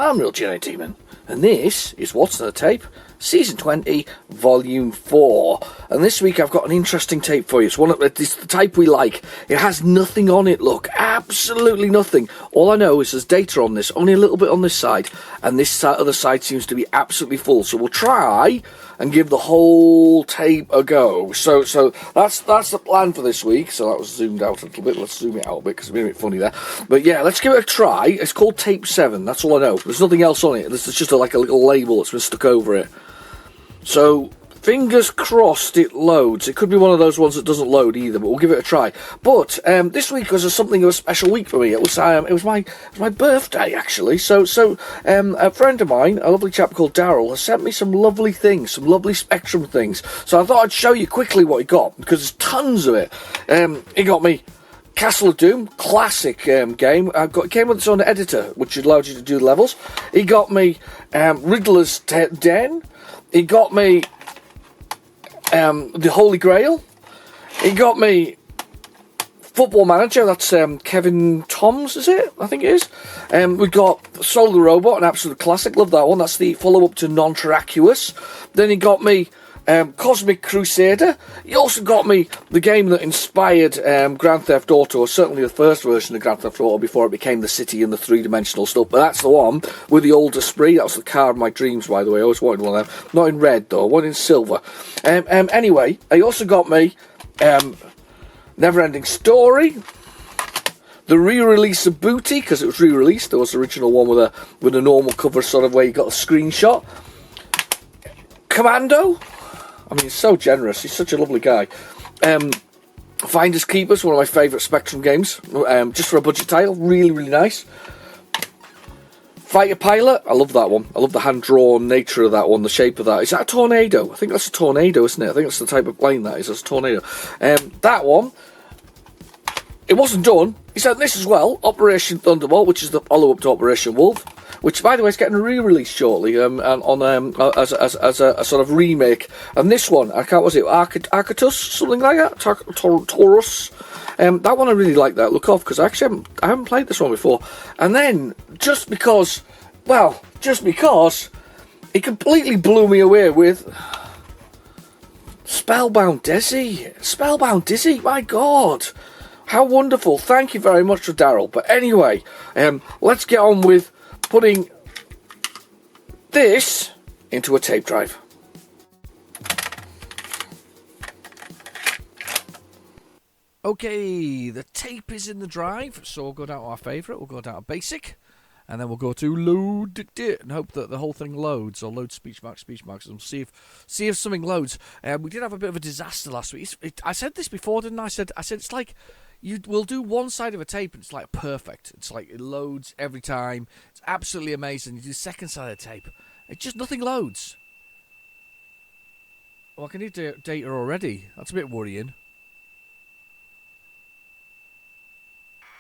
I'm Real Johnny Demon, and this is What's on the Tape, Season 20, Volume 4. And this week I've got an interesting tape for you. It's the type we like. It has nothing on it, look. Absolutely nothing. All I know is there's data on this, only a little bit on this side, and this other side seems to be absolutely full. So we'll try and give the whole tape a go. So that's the plan for this week. So that was zoomed out a little bit. Let's zoom it out a bit because it's a bit funny there. But yeah, let's give it a try. It's called Tape 7. That's all I know. There's nothing else on it. There's just like a little label that's been stuck over it. So fingers crossed it loads. It could be one of those ones that doesn't load either, but we'll give it a try. But this week was something of a special week for me. It was my birthday actually. So a friend of mine, a lovely chap called Daryl, has sent me some lovely things, some lovely Spectrum things. So I thought I'd show you quickly what he got because there's tons of it. He got me Castle of Doom, classic game. It came with its own editor, which allowed you to do levels. He got me Riddler's Den. He got me the Holy Grail. He got me Football Manager. That's Kevin Toms, is it? I think it is. We got Soul the Robot, an absolute classic. Love that one. That's the follow-up to Non-Terracuous. Then he got me Cosmic Crusader. He also got me the game that inspired Grand Theft Auto, or certainly the first version of Grand Theft Auto before it became the city and the three-dimensional stuff. But that's the one with the old Esprit. That was the car of my dreams, by the way. I always wanted one of them. Not in red, though. One in silver. Anyway, he also got me Neverending Story. The re-release of Booty, because it was re-released. There was the original one with a normal cover, sort of where you got a screenshot. Commando. I mean, he's so generous. He's such a lovely guy. Finders Keepers, one of my favourite Spectrum games. Just for a budget title. Really, really nice. Fighter Pilot. I love that one. I love the hand-drawn nature of that one, the shape of that. Is that a tornado? I think that's a tornado, isn't it? I think that's the type of plane that is. It's a tornado. That one, it wasn't done. He said this as well. Operation Thunderbolt, which is the follow-up to Operation Wolf. Which, by the way, is getting a re-release shortly as a sort of remake. And this one, was it Arcturus, something like that? Taurus. That one I really like that look of because I haven't played this one before. And then just because it completely blew me away with Spellbound Dizzy. My God, how wonderful! Thank you very much for Daryl. But anyway, let's get on with putting this into a tape drive. Okay, the tape is in the drive, so we'll go down to our favourite, we'll go down to basic, and then we'll go to load it and hope that the whole thing loads, or load speech marks, and see if something loads. We did have a bit of a disaster last week. I said this before, didn't I? I said it's like we'll do one side of a tape and it's like perfect. It's like it loads every time. It's absolutely amazing. You do the second side of the tape, it just nothing loads. Well, I can need data already. That's a bit worrying.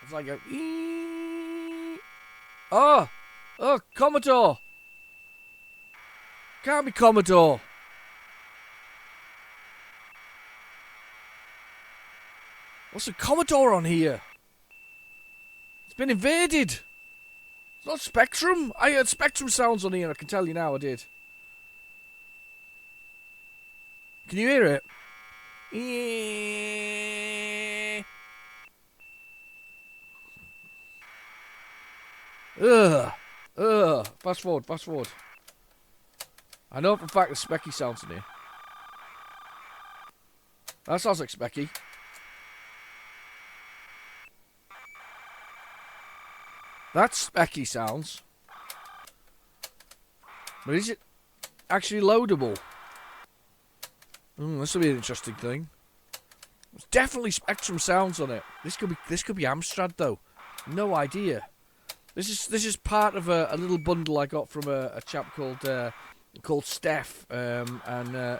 It's like a oh, Commodore. Can't be Commodore. What's a Commodore on here? It's been invaded. It's not Spectrum. I heard Spectrum sounds on here. I can tell you now I did. Can you hear it? Fast forward. I know for a fact there's Specky sounds in here. That sounds like Specky. That's Specky sounds. But is it actually loadable? This will be an interesting thing. There's definitely Spectrum sounds on it. This could be Amstrad though. No idea. This is part of a little bundle I got from a chap called Steph, and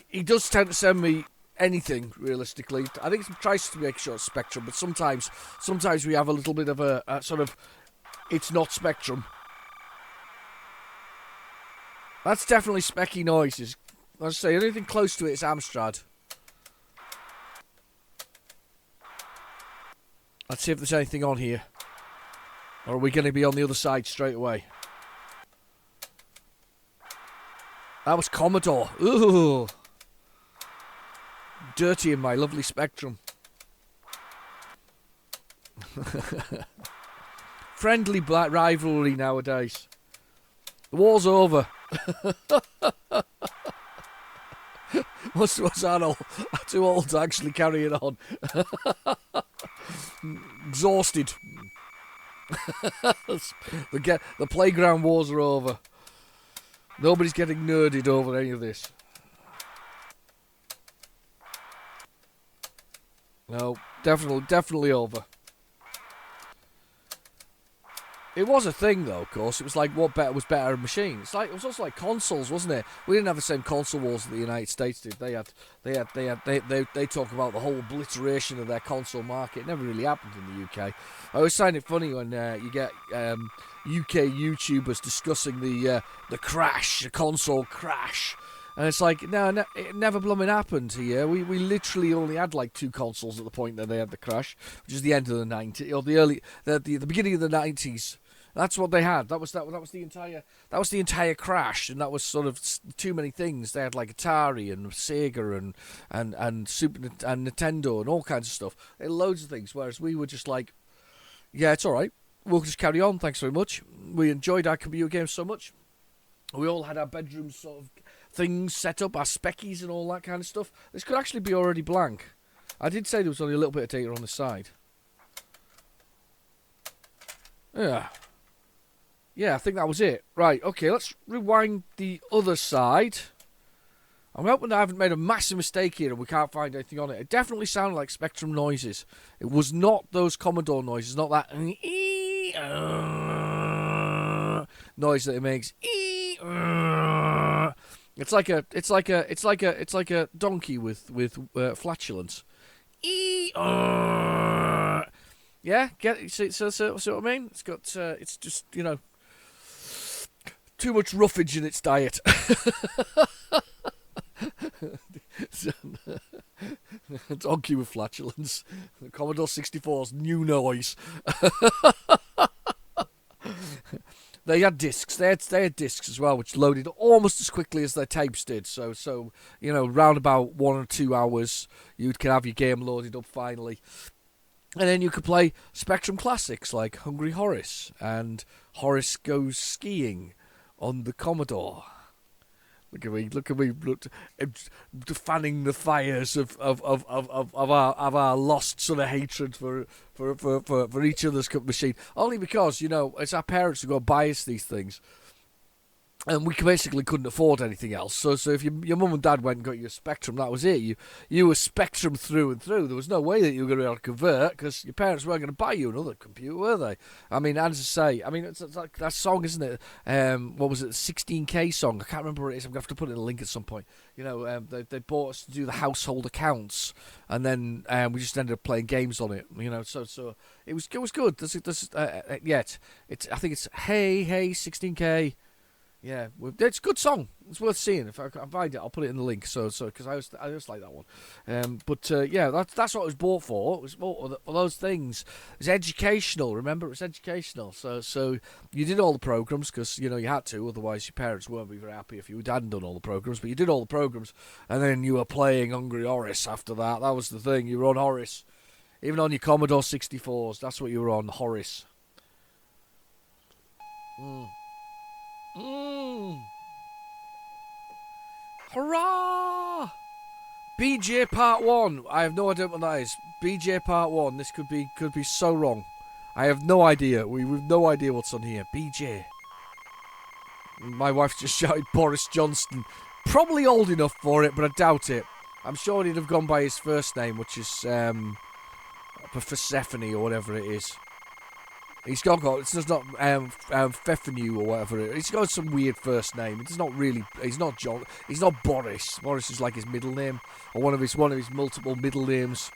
he does tend to send me anything realistically. I think he tries to make sure it's Spectrum, but sometimes we have a little bit of a sort of it's not Spectrum. That's definitely Specky noises. Let's say anything close to it is Amstrad. Let's see if there's anything on here. Or are we going to be on the other side straight away? That was Commodore. Ooh. Dirty in my lovely Spectrum. Friendly black rivalry nowadays. The war's over. What's that all? I'm too old to actually carry it on. Exhausted. The playground wars are over. Nobody's getting nerded over any of this. No, definitely over. It was a thing, though. Of course, it was like what was better machines. It was also like consoles, wasn't it? We didn't have the same console wars that the United States did. They talk about the whole obliteration of their console market. It never really happened in the UK. I always find it funny when you get UK YouTubers discussing the crash, the console crash. And it's like, no, it never blooming happened here. We literally only had like 2 consoles at the point that they had the crash, which is the end of the 90s, or the beginning of the 90s. That's what they had. That was the entire crash, and that was sort of too many things. They had like Atari and Sega and Super and Nintendo and all kinds of stuff. They had loads of things, whereas we were just like, yeah, it's all right. We'll just carry on. Thanks very much. We enjoyed our computer games so much. We all had our bedrooms sort of things set up, our speckies and all that kind of stuff. This could actually be already blank. I did say there was only a little bit of data on the side. Yeah, I think that was it. Right, okay, let's rewind the other side. I'm hoping I haven't made a massive mistake here and we can't find anything on it. It definitely sounded like Spectrum noises. It was not those Commodore noises, not that noise that it makes. It's like a donkey with flatulence. Yeah, get it? See what I mean? It's got it's just, you know, too much roughage in its diet. Donkey with flatulence. The Commodore 64's new noise. They had discs. They had discs as well, which loaded almost as quickly as their tapes did. So you know, round about 1 or 2 hours, you could have your game loaded up finally, and then you could play Spectrum classics like Hungry Horace and Horace Goes Skiing on the Commodore. Look at me, fanning the fires of our lost sort of hatred for each other's machine. Only because, you know, it's our parents who go buy us these things. And we basically couldn't afford anything else. So if your mum and dad went and got you a Spectrum, that was it. You were Spectrum through and through. There was no way that you were going to be able to convert because your parents weren't going to buy you another computer, were they? I mean, as I say, it's like that song, isn't it? What was it? The 16K song. I can't remember what it is. I'm going to have to put it in a link at some point. You know, they bought us to do the household accounts, and then we just ended up playing games on it. You know, so it was good. I think it's Hey 16K. Yeah, it's a good song. It's worth seeing. If I can find it, I'll put it in the link. So because I just like that one. Yeah, that's what it was bought for. It was bought for those things. It's educational. Remember, it's educational. So you did all the programs because you know you had to. Otherwise, your parents won't be very happy if you hadn't done all the programs. But you did all the programs, and then you were playing Hungry Horace after that. That was the thing. You were on Horace, even on your Commodore 64s. That's what you were on, Horace. Hurrah! BJ Part 1. I have no idea what that is. BJ Part 1. This could be so wrong. I have no idea. We've no idea what's on here. BJ. My wife just shouted Boris Johnson. Probably old enough for it, but I doubt it. I'm sure he'd have gone by his first name, which is Persephone or whatever it is. It's not Fefanu or whatever it is. He's got some weird first name. It's not really. He's not John. He's not Boris. Boris is like his middle name or one of his multiple middle names.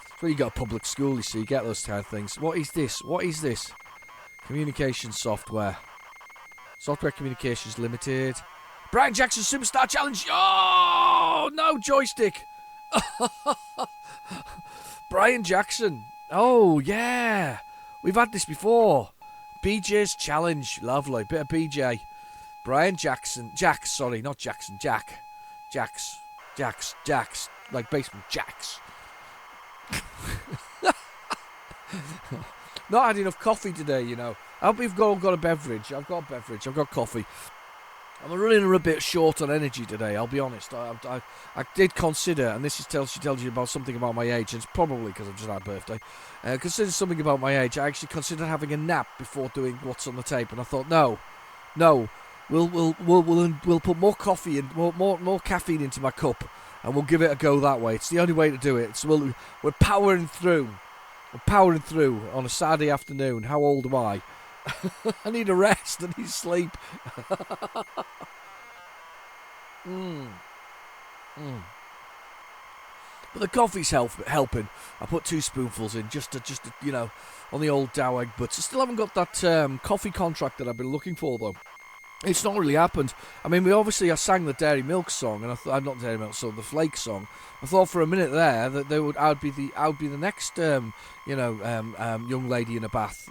That's where you go to public school. You see, you get those kind of things. What is this? Communication software. Software Communications Limited. Brian Jackson Superstar Challenge. Oh no, joystick. Brian Jackson. Oh yeah. We've had this before. BJ's Challenge. Lovely. Bit of BJ. Brian Jackson. Jax, sorry, not Jackson. Jax. Like basement Jax. Not had enough coffee today, you know. I hope you've all got a beverage. I've got a beverage. I've got coffee. I'm running a bit short on energy today, I'll be honest. I did consider, and this tells you about something about my age, and it's probably because I've just had a birthday. Consider something about my age. I actually considered having a nap before doing what's on the tape, and I thought, no, we'll put more coffee and more caffeine into my cup, and we'll give it a go that way. It's the only way to do it. We're powering through. We're powering through on a Saturday afternoon. How old am I? I need a rest. I need sleep. But the coffee's helping. I put 2 spoonfuls in just to you know, on the old dough egg butts. I still haven't got that coffee contract that I've been looking for though. It's not really happened. I mean, I sang the Dairy Milk song, and I thought, not Dairy Milk, so the Flake song. I thought for a minute there that I would be the next, young lady in a bath,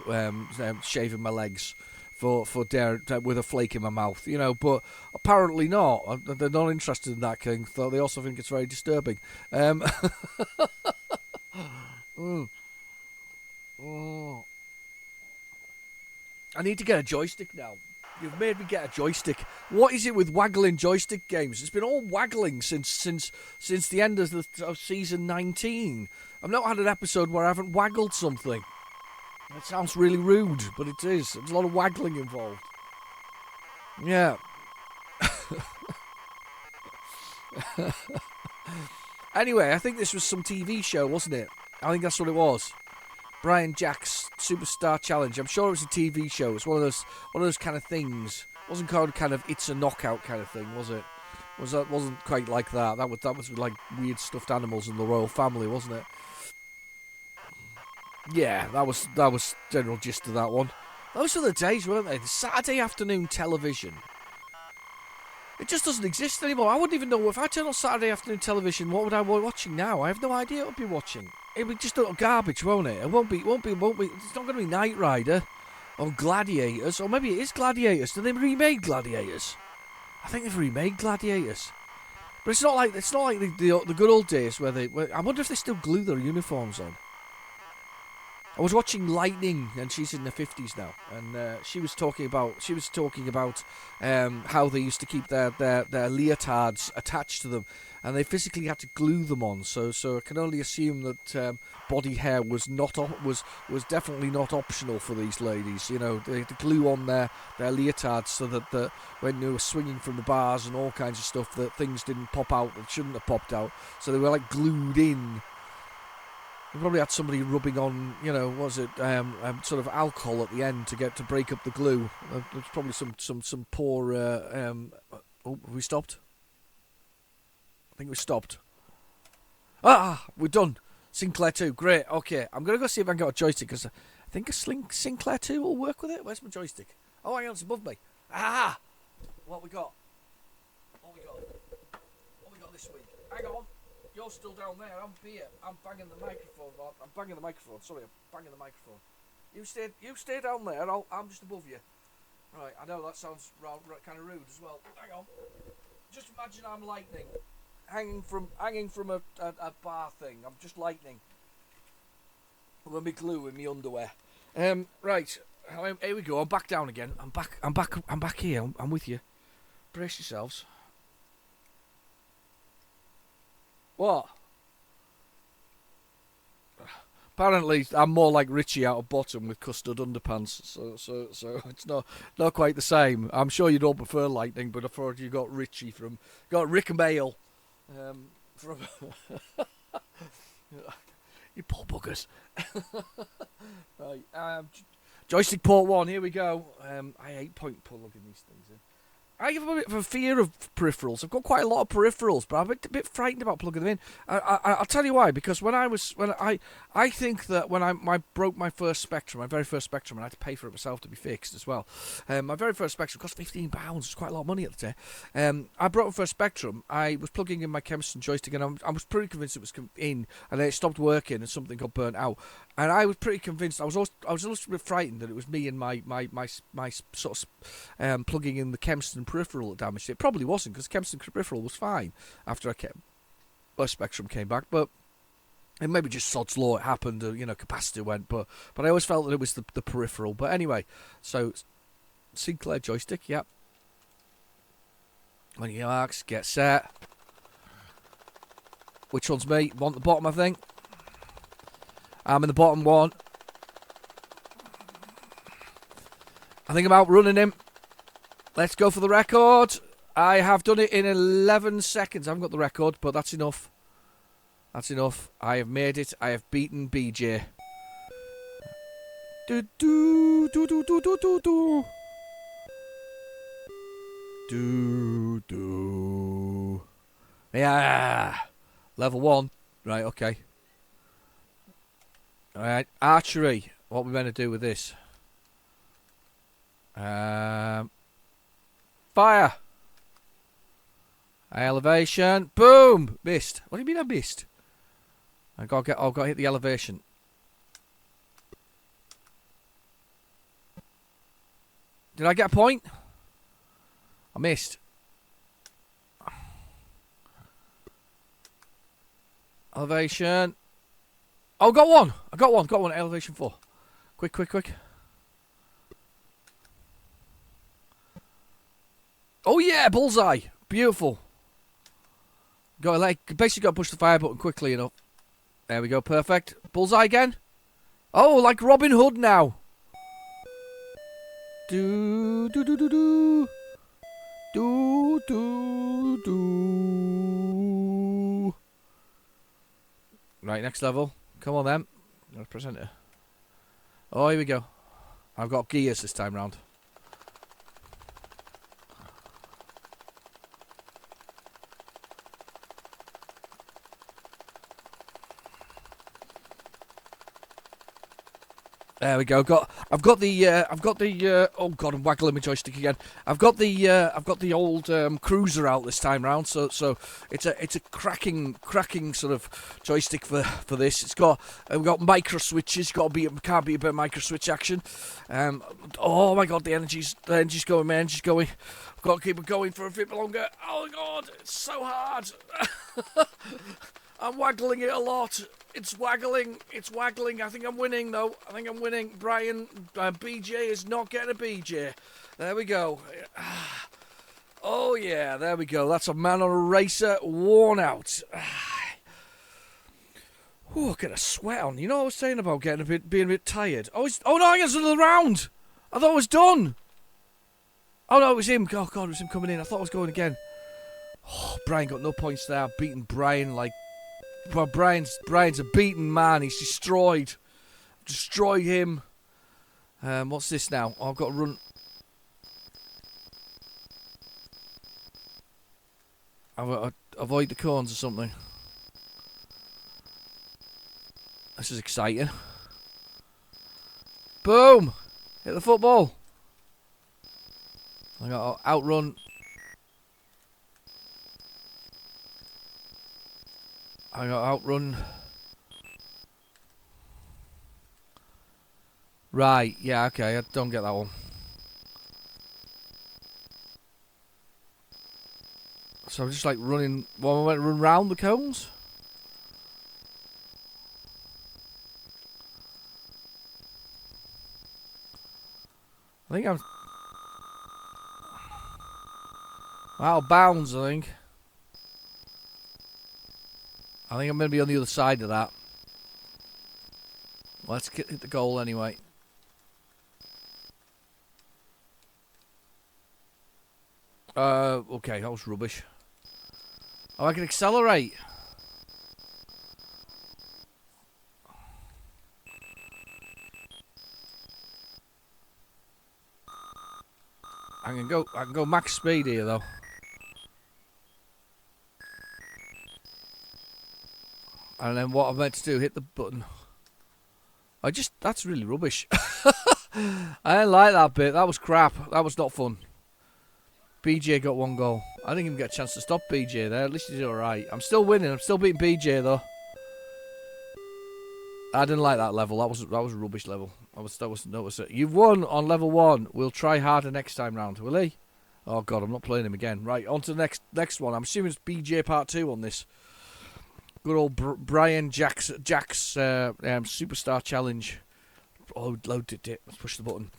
shaving my legs for dairy with a flake in my mouth, you know. But apparently not. They're not interested in that thing. Though they also think it's very disturbing. I need to get a joystick now. You've made me get a joystick. What is it with waggling joystick games? It's been all waggling since the end of season 19. I've not had an episode where I haven't waggled something. It sounds really rude, but it is. There's a lot of waggling involved. Yeah. Anyway, I think this was some TV show, wasn't it? I think that's what it was. Brian Jack's Superstar Challenge. I'm sure it was a TV show. It's one of those kind of things. It wasn't called kind of It's a Knockout kind of thing, was it? Wasn't quite like that. That was like weird stuffed animals in the royal family, wasn't it? Yeah, that was general gist of that one. Those were the days, weren't they? The Saturday afternoon television. It just doesn't exist anymore. I wouldn't even know if I turn on Saturday afternoon television. What would I be watching now? I have no idea what I'd be watching. It'll be just a little garbage, won't it? It won't be. It's not going to be Knight Rider or Gladiators, or maybe it is Gladiators. Did they remade Gladiators? I think they've remade Gladiators, but it's not like the good old days where I wonder if they still glue their uniforms on. I was watching Lightning, and she's in the 50s now, and she was talking about how they used to keep their leotards attached to them, and they physically had to glue them on. So I can only assume that body hair was definitely not optional for these ladies. You know, they had to glue on their leotards so that when they were swinging from the bars and all kinds of stuff, that things didn't pop out that shouldn't have popped out. So they were like glued in. They probably had somebody rubbing on, you know, sort of alcohol at the end to break up the glue. There's probably some poor. Have we stopped? I think we stopped. We're done. Sinclair 2, great. Okay, I'm gonna go see if I can get a joystick because I think a Sinclair 2 will work with it. Where's my joystick? Oh, hang on, it's above me. What we got? What we got this week? Hang on. You're still down there, I'm here. I'm banging the microphone. Sorry, I'm banging the microphone. You stay down there, I'm just above you. Right, I know that sounds kind of rude as well. Hang on. Just imagine I'm lightning. Hanging from a bar thing. I'm just lightning. With me glue in my underwear. Right. Here we go. I'm back down again. I'm back here. I'm with you. Brace yourselves. What? Apparently, I'm more like Richie out of bottom with custard underpants, so it's not quite the same. I'm sure you don't prefer Lightning, but I thought you got Richie got Rick Mail from you poor buggers. Right, joystick port 1. Here we go. I hate plugging these things in. I have a bit of a fear of peripherals. I've got quite a lot of peripherals, but I'm a bit frightened about plugging them in. I'll tell you why. Because I think that when I broke my first Spectrum, my very first Spectrum, and I had to pay for it myself to be fixed as well. My very first Spectrum cost £15. It's quite a lot of money at the time. I broke my first Spectrum. I was plugging in my Kempston joystick, and I was pretty convinced it was in, and then it stopped working, and something got burnt out. And I was pretty convinced. I was a little bit frightened that it was me and my sort of plugging in the Kempston peripheral that damaged it. It probably wasn't, because Kempston peripheral was fine after Spectrum came back. But it maybe just sod's law. It happened. Capacitor went. But I always felt that it was the peripheral. But anyway, so Sinclair joystick. Yep. When you marks, get set. Which one's me? Want the bottom, I think. I'm in the bottom one. I think I'm outrunning him. Let's go for the record. I have done it in 11 seconds. I haven't got the record, but that's enough. That's enough. I have made it. I have beaten BJ. Do do do do do do do do. Do do. Yeah. Level 1. Right, okay. Alright, archery. What are we going to do with this? Fire. Elevation. Boom! Missed. What do you mean I missed? I've got to hit the elevation. Did I get a point? I missed. Elevation. Oh, got one. I got one. Got one. Elevation 4. Quick, quick, quick. Oh yeah, bullseye. Beautiful. Basically got to push the fire button quickly enough. There we go. Perfect. Bullseye again. Oh, like Robin Hood now. Do do do do do. Do do do. Right, next level. Come on then. Let's present it. Oh, here we go. I've got gears this time round. There we go. I've got the. Oh God, I'm waggling my joystick again. I've got the old cruiser out this time round. So it's a cracking sort of joystick for this. We've got micro switches. Can't be a bit of micro switch action. Oh my God, the energy's going. My energy's going. I've got to keep it going for a bit longer. Oh God, it's so hard. I'm waggling it a lot. It's waggling. I think I'm winning, though. Brian, BJ is not getting a BJ. There we go. Oh, yeah, there we go. That's a man on a racer worn out. Ooh, get a sweat on. You know what I was saying about being a bit tired? Oh no, I got another round. I thought it was done. Oh, no, it was him. Oh, God, it was him coming in. I thought I was going again. Oh, Brian got no points there. I've beaten Brian like... Well, Brian's a beaten man. He's destroyed. Destroyed him. What's this now? Oh, I've got to run. I've got to avoid the cones or something. This is exciting. Boom! Hit the football. I got to outrun. I got outrun. Right, yeah, okay, I don't get that one. So I'm just like running. Well, I went to run round the cones. I think I'm out of bounds, I think. I think I'm going to be on the other side of that. Let's hit the goal anyway. Okay, that was rubbish. Oh, I can accelerate. I can go max speed here though. And then what I'm meant to do, hit the button. That's really rubbish. I didn't like that bit. That was crap. That was not fun. BJ got 1 goal. I didn't even get a chance to stop BJ there. At least he's alright. I'm still winning. I'm still beating BJ though. I didn't like that level. That was a rubbish level. That was it. You've won on level 1. We'll try harder next time round, will he? Oh God, I'm not playing him again. Right, on to the next one. I'm assuming it's BJ Part 2 on this. Good old Brian Jack's Superstar Challenge. Oh, loaded it. Let's push the button.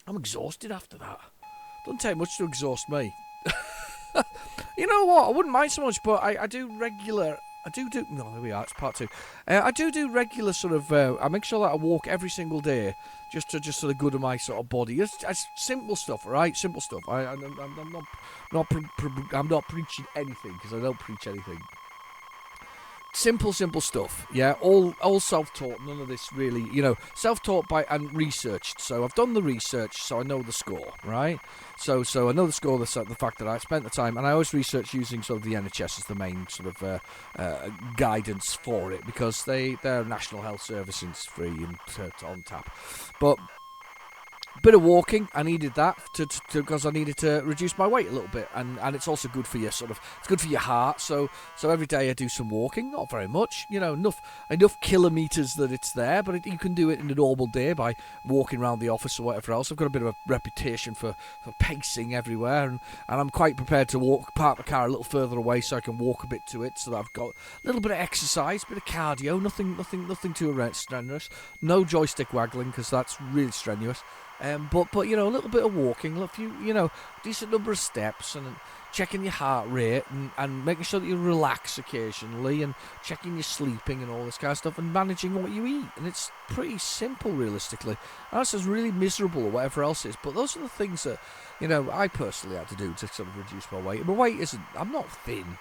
I'm exhausted after that. Doesn't take much to exhaust me. You know what? I wouldn't mind so much, but I do regular. No, there we are. It's part 2. I do regular sort of. I make sure that I walk every single day, just for the good of my sort of body. It's simple stuff, all right? Simple stuff. I'm not preaching anything because I don't preach anything. Simple stuff, yeah. All self-taught. None of this really, self-taught by and researched. So I've done the research, so I know the score, right? So I know the score. The fact that I spent the time, and I always research using sort of the NHS as the main sort of guidance for it because their National Health Service is free and on tap, but. Bit of walking, I needed that because I needed to reduce my weight a little bit, and it's also good for your it's good for your heart. So every day I do some walking, not very much, enough kilometres that it's there, but you can do it in a normal day by walking around the office or whatever else. I've got a bit of a reputation for pacing everywhere, and I'm quite prepared to park the car a little further away so I can walk a bit to it, so that I've got a little bit of exercise, a bit of cardio, nothing too strenuous, no joystick waggling because that's really strenuous. But a little bit of walking, a few, decent number of steps, and checking your heart rate, and making sure that you relax occasionally, and checking your sleeping and all this kind of stuff, and managing what you eat. And it's pretty simple, realistically. I know it sounds really miserable or whatever else it is, but those are the things that, I personally had to do to sort of reduce my weight. My weight isn't, I'm not thin,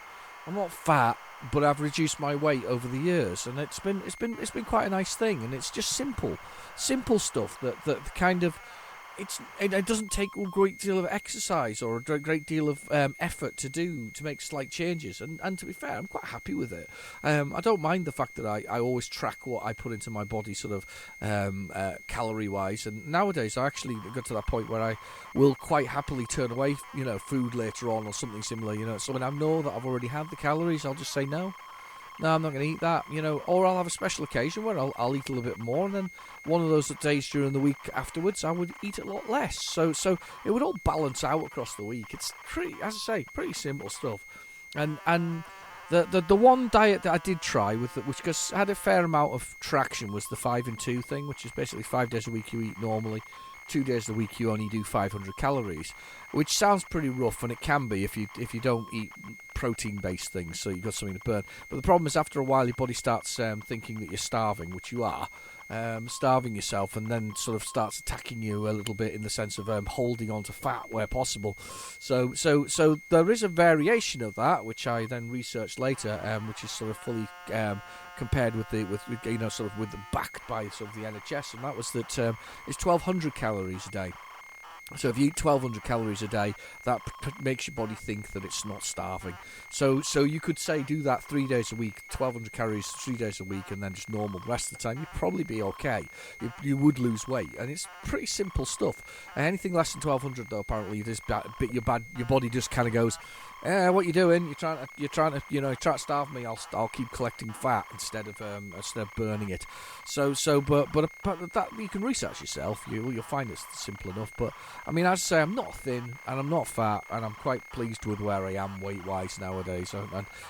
I'm not fat, but I've reduced my weight over the years, and it's been quite a nice thing. And it's just simple stuff that kind of it doesn't take a great deal of exercise or a great deal of effort to make slight changes. And to be fair, I'm quite happy with it. I don't mind the fact that I always track what I put into my body, sort of calorie wise. And nowadays, I actually got to that point where I will quite happily turn away, food later on or something similar. So when I know that I've already had the calories, I'll just say no. No, I'm not going to eat that, or I'll have a special occasion where I'll eat a little bit more, and then one of those days during the week afterwards, I would eat a lot less. So it would all balance out across the week. It's pretty, as I say, pretty simple stuff. And the one diet that I did try, which had a fair amount of traction, was the 5 and 2 thing, which is basically 5 days a week you eat normally, 2 days a week you only do 500 calories, which sounds pretty rough, and it can be if you don't eat protein-based things, so you've got something to burn. But the problem is, after a while, your body starts thinking that you're starving, which you are, starving yourself, and then sort of starts attacking you a little bit in the sense of holding on to fat where possible. So there is a variation of that, which I then researched later, which is sort of fully compared with the backed by sort of the NHS, and that was that it's 1,200 calories a day. So if you eat 1,200 calories a day, that makes your body think that it's not starving. So you could say do that 3 days a week, 1,200 calories 3 days a week, and then just normal the rest of the time. You'd probably be okay. You would lose weight, and it's pretty simple stuff. Anything less than 1,200 though, apparently, your body just kind of goes, what you doing? You're trying to starve me. I'll keep collecting fat instead of burning it. But that you can research yourself. You'll find it's simple enough. But I mean, as I say, I'm not thin and I'm not fat, and I'm quite pleased with where I am weight wise nowadays.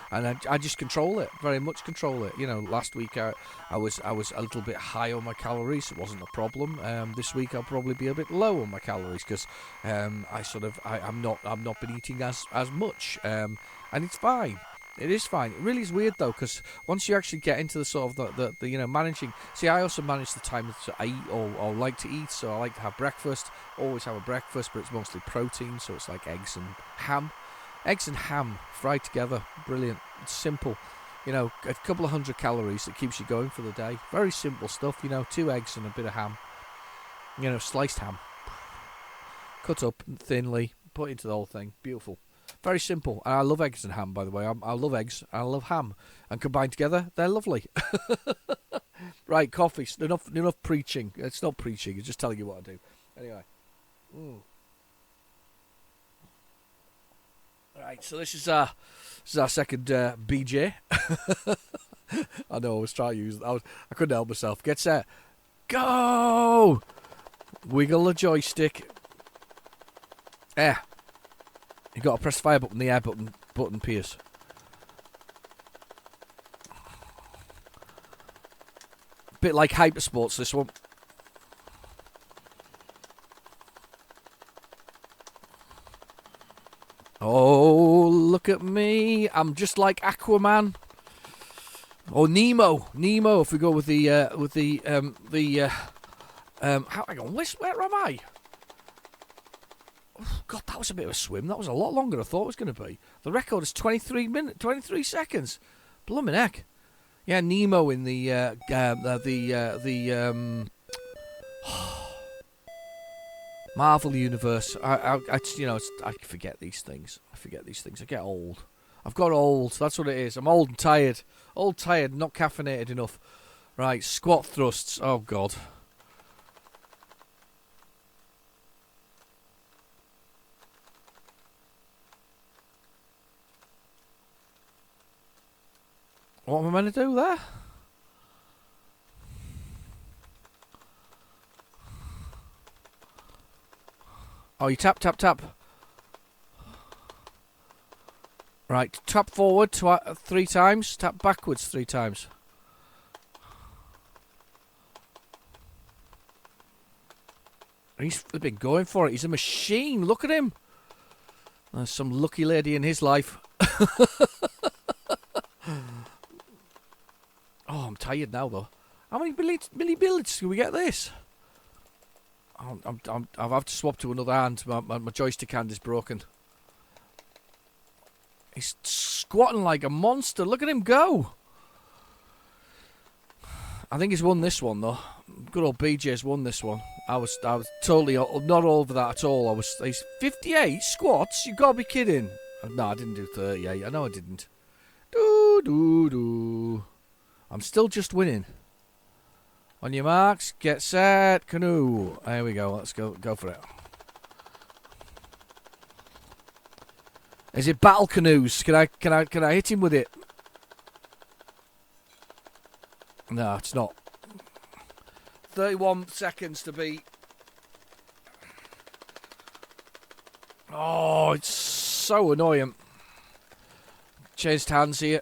And I just control it, very much control it. Last week I was a little bit high on my calories. It wasn't a problem. This week I'll probably be a bit low on my calories because I'm not been eating as much. And it's fine. It is fine. It really is weird though, because once you actually get into the sort of the managing. See, I also manage the time that I eat or like to eat. So I like to have breakfast. Always have a breakfast, but it's mostly protein. So it's like eggs and ham fried together. Brilliant. It's simple. A couple of 100 calories that keeps you going for the day. Very simple stuff. 2 eggs and a bit of ham. Sliced ham, cut up thinly, put into the whole thing. Beautiful. Very simple. And I love eggs and ham, by the way. I love eggs and I love ham. And combined together, they're lovely. Right, coffee. Enough preaching. It's not preaching. It's just telling you what I do. Anyway. Right, so this is our second BJ. I know, I was trying to use it. I couldn't help myself. Get set. Go! Wiggle the joystick. Air. You got to press the fire button, the air button, Pierce. Bit like Hypersports, this one. Oh, look at me. I'm just like Aquaman. Or Nemo. Nemo, if we go with hang on, where am I? Oh, God, that was a bit of a swim. That was a lot longer than I thought it was going to be. The record is 23 seconds. Blooming heck. Yeah, Nemo in the Marvel universe. I forget these things. I get old. I've got old. That's what it is. I'm old and tired. Old, tired, not caffeinated enough. Right, squat thrusts. Oh, God. What am I meant to do there? Oh, you tap. Right, tap forward 3 times, tap backwards 3 times. He's been going for it. He's a machine. Look at him. There's some lucky lady in his life. Oh, I'm tired now, though. How many milli billets can we get this? I've have to swap to another hand. My joystick hand is broken. He's squatting like a monster. Look at him go. I think he's won this one, though. Good old BJ's won this one. I was totally not over that at all. He's 58 squats. You gotta be kidding. No, I didn't do 38. I know I didn't. I'm still just winning. On your marks, get set, canoe. There we go. Let's go for it. Is it battle canoes? Can I hit him with it? No, it's not. 31 seconds to beat. Oh, it's so annoying. Changed hands here.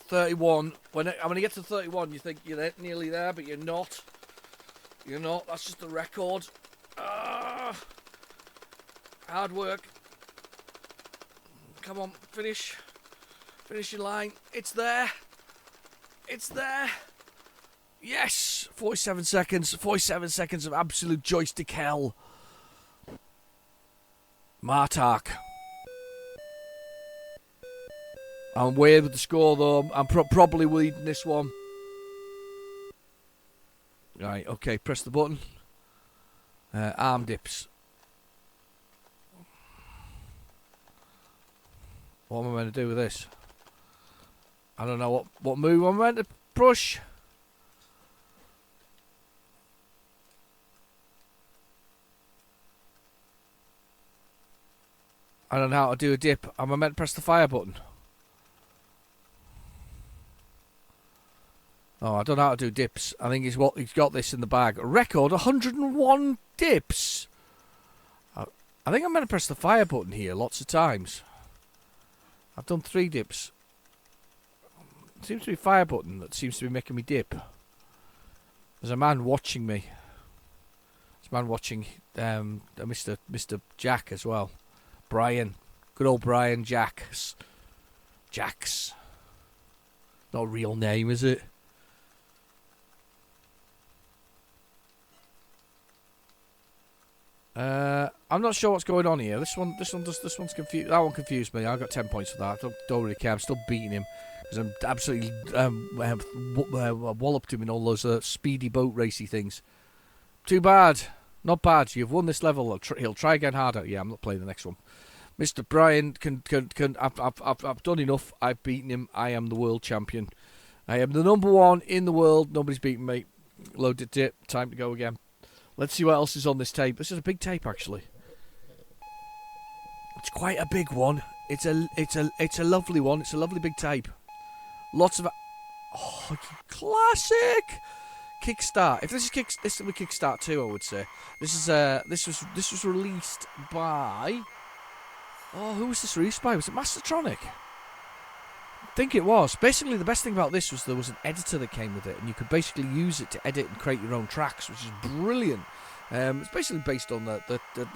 .31. When you get to 31, you think you're nearly there, but you're not. You're not. That's just the record. Hard work. Come on, finish. Finish your line. It's there. It's there. Yes! 47 seconds. 47 seconds of absolute joystick hell. Martak. I'm weird with the score, though. I'm probably leading this one. Right, okay, press the button. Arm dips. What am I meant to do with this? I don't know what move I'm meant to push. I don't know how to do a dip. Am I meant to press the fire button? Oh, I don't know how to do dips. I think he's got this in the bag. A record 101 dips. I think I'm meant to press the fire button here lots of times. I've done 3 dips. It seems to be fire button that seems to be making me dip. There's a man watching me. There's a man watching Mr. Jack as well. Brian. Good old Brian Jacks. Jacks. Not a real name, is it? I'm not sure what's going on here. This one's confused. That one confused me. I got 10 points for that. Don't really care. I'm still beating him because I'm absolutely walloped him in all those speedy boat racy things. Too bad. Not bad. You've won this level. He'll try again harder. Yeah, I'm not playing the next one. Mr. Brian can. I've done enough. I've beaten him. I am the world champion. I am the number 1 in the world. Nobody's beaten me. Loaded it. Time to go again. Let's see what else is on this tape. This is a big tape, actually. It's quite a big one. It's a lovely one. It's a lovely big tape. Lots of classic Kickstart. If this is this will be Kickstart 2, I would say. This was released by. Oh, who was this released by? Was it Mastertronic? I think it was. Basically, the best thing about this was there was an editor that came with it, and you could basically use it to edit and create your own tracks, which is brilliant. It's basically based on there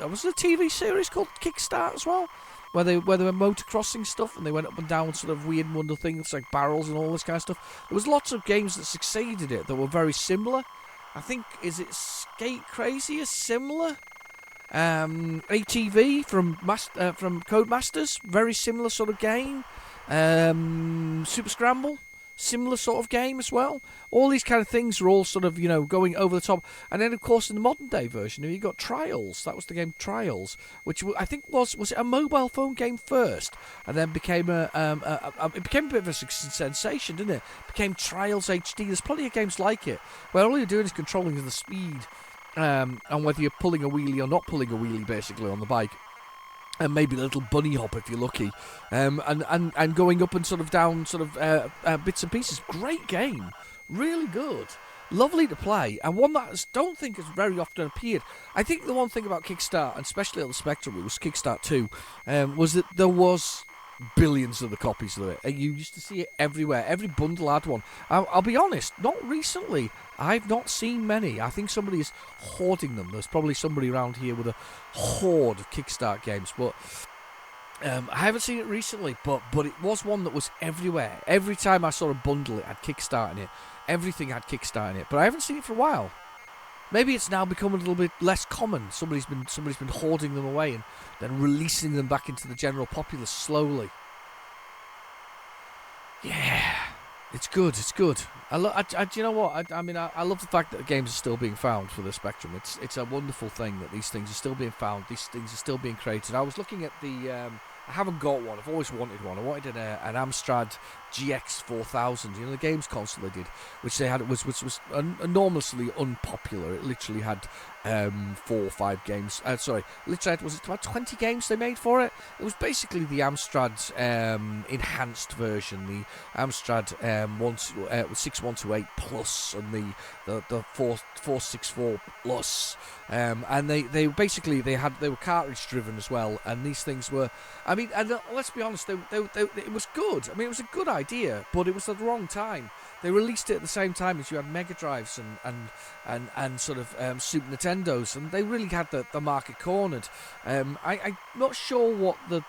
was a TV series called Kickstart as well, where they were motocrossing stuff and they went up and down sort of weird wonder things like barrels and all this kind of stuff. There was lots of games that succeeded it that were very similar. I think Skate Crazy is similar. ATV from Codemasters, very similar sort of game. Super Scramble, similar sort of game as well. All these kind of things are all sort of, going over the top. And then, of course, in the modern day version, you got Trials. That was the game Trials, which I think was it a mobile phone game first, and then became it became a bit of a sensation, didn't it? Became Trials HD. There's plenty of games like it where all you're doing is controlling the speed, and whether you're pulling a wheelie or not pulling a wheelie, basically on the bike. And maybe a little bunny hop if you're lucky, and going up and sort of down sort of bits and pieces. Great game, really good, lovely to play, and one that I don't think has very often appeared. I think the one thing about Kickstart, and especially on the Spectrum, it was Kickstart 2, was that there was billions of the copies of it. You used to see it everywhere. Every bundle had one. I'll be honest, not recently. I've not seen many. I think somebody is hoarding them. There's probably somebody around here with a hoard of Kickstart games, but I haven't seen it recently. But it was one that was everywhere. Every time I saw a bundle, it had Kickstart in it. Everything had Kickstart in it. But I haven't seen it for a while. Maybe it's now become a little bit less common. Somebody's been hoarding them away and then releasing them back into the general populace slowly. Yeah, it's good. It's good. Do you know what? I love the fact that the games are still being found for the Spectrum. It's a wonderful thing that these things are still being found. These things are still being created. I was looking at the. I haven't got one. I've always wanted one. I wanted an Amstrad GX 4000. The games console they did, which they had, which was enormously unpopular. It literally had 4 or 5 games. Literally was it about 20 games they made for it? It was basically the Amstrad enhanced version, the Amstrad 6128 Plus and the 464 Plus. And they were cartridge driven as well, and these things were. Let's be honest, it was good. It was a good idea, but it was at the wrong time. They released it at the same time as you had Mega Drives and sort of Super Nintendos, and they really had the market cornered. I'm not sure what the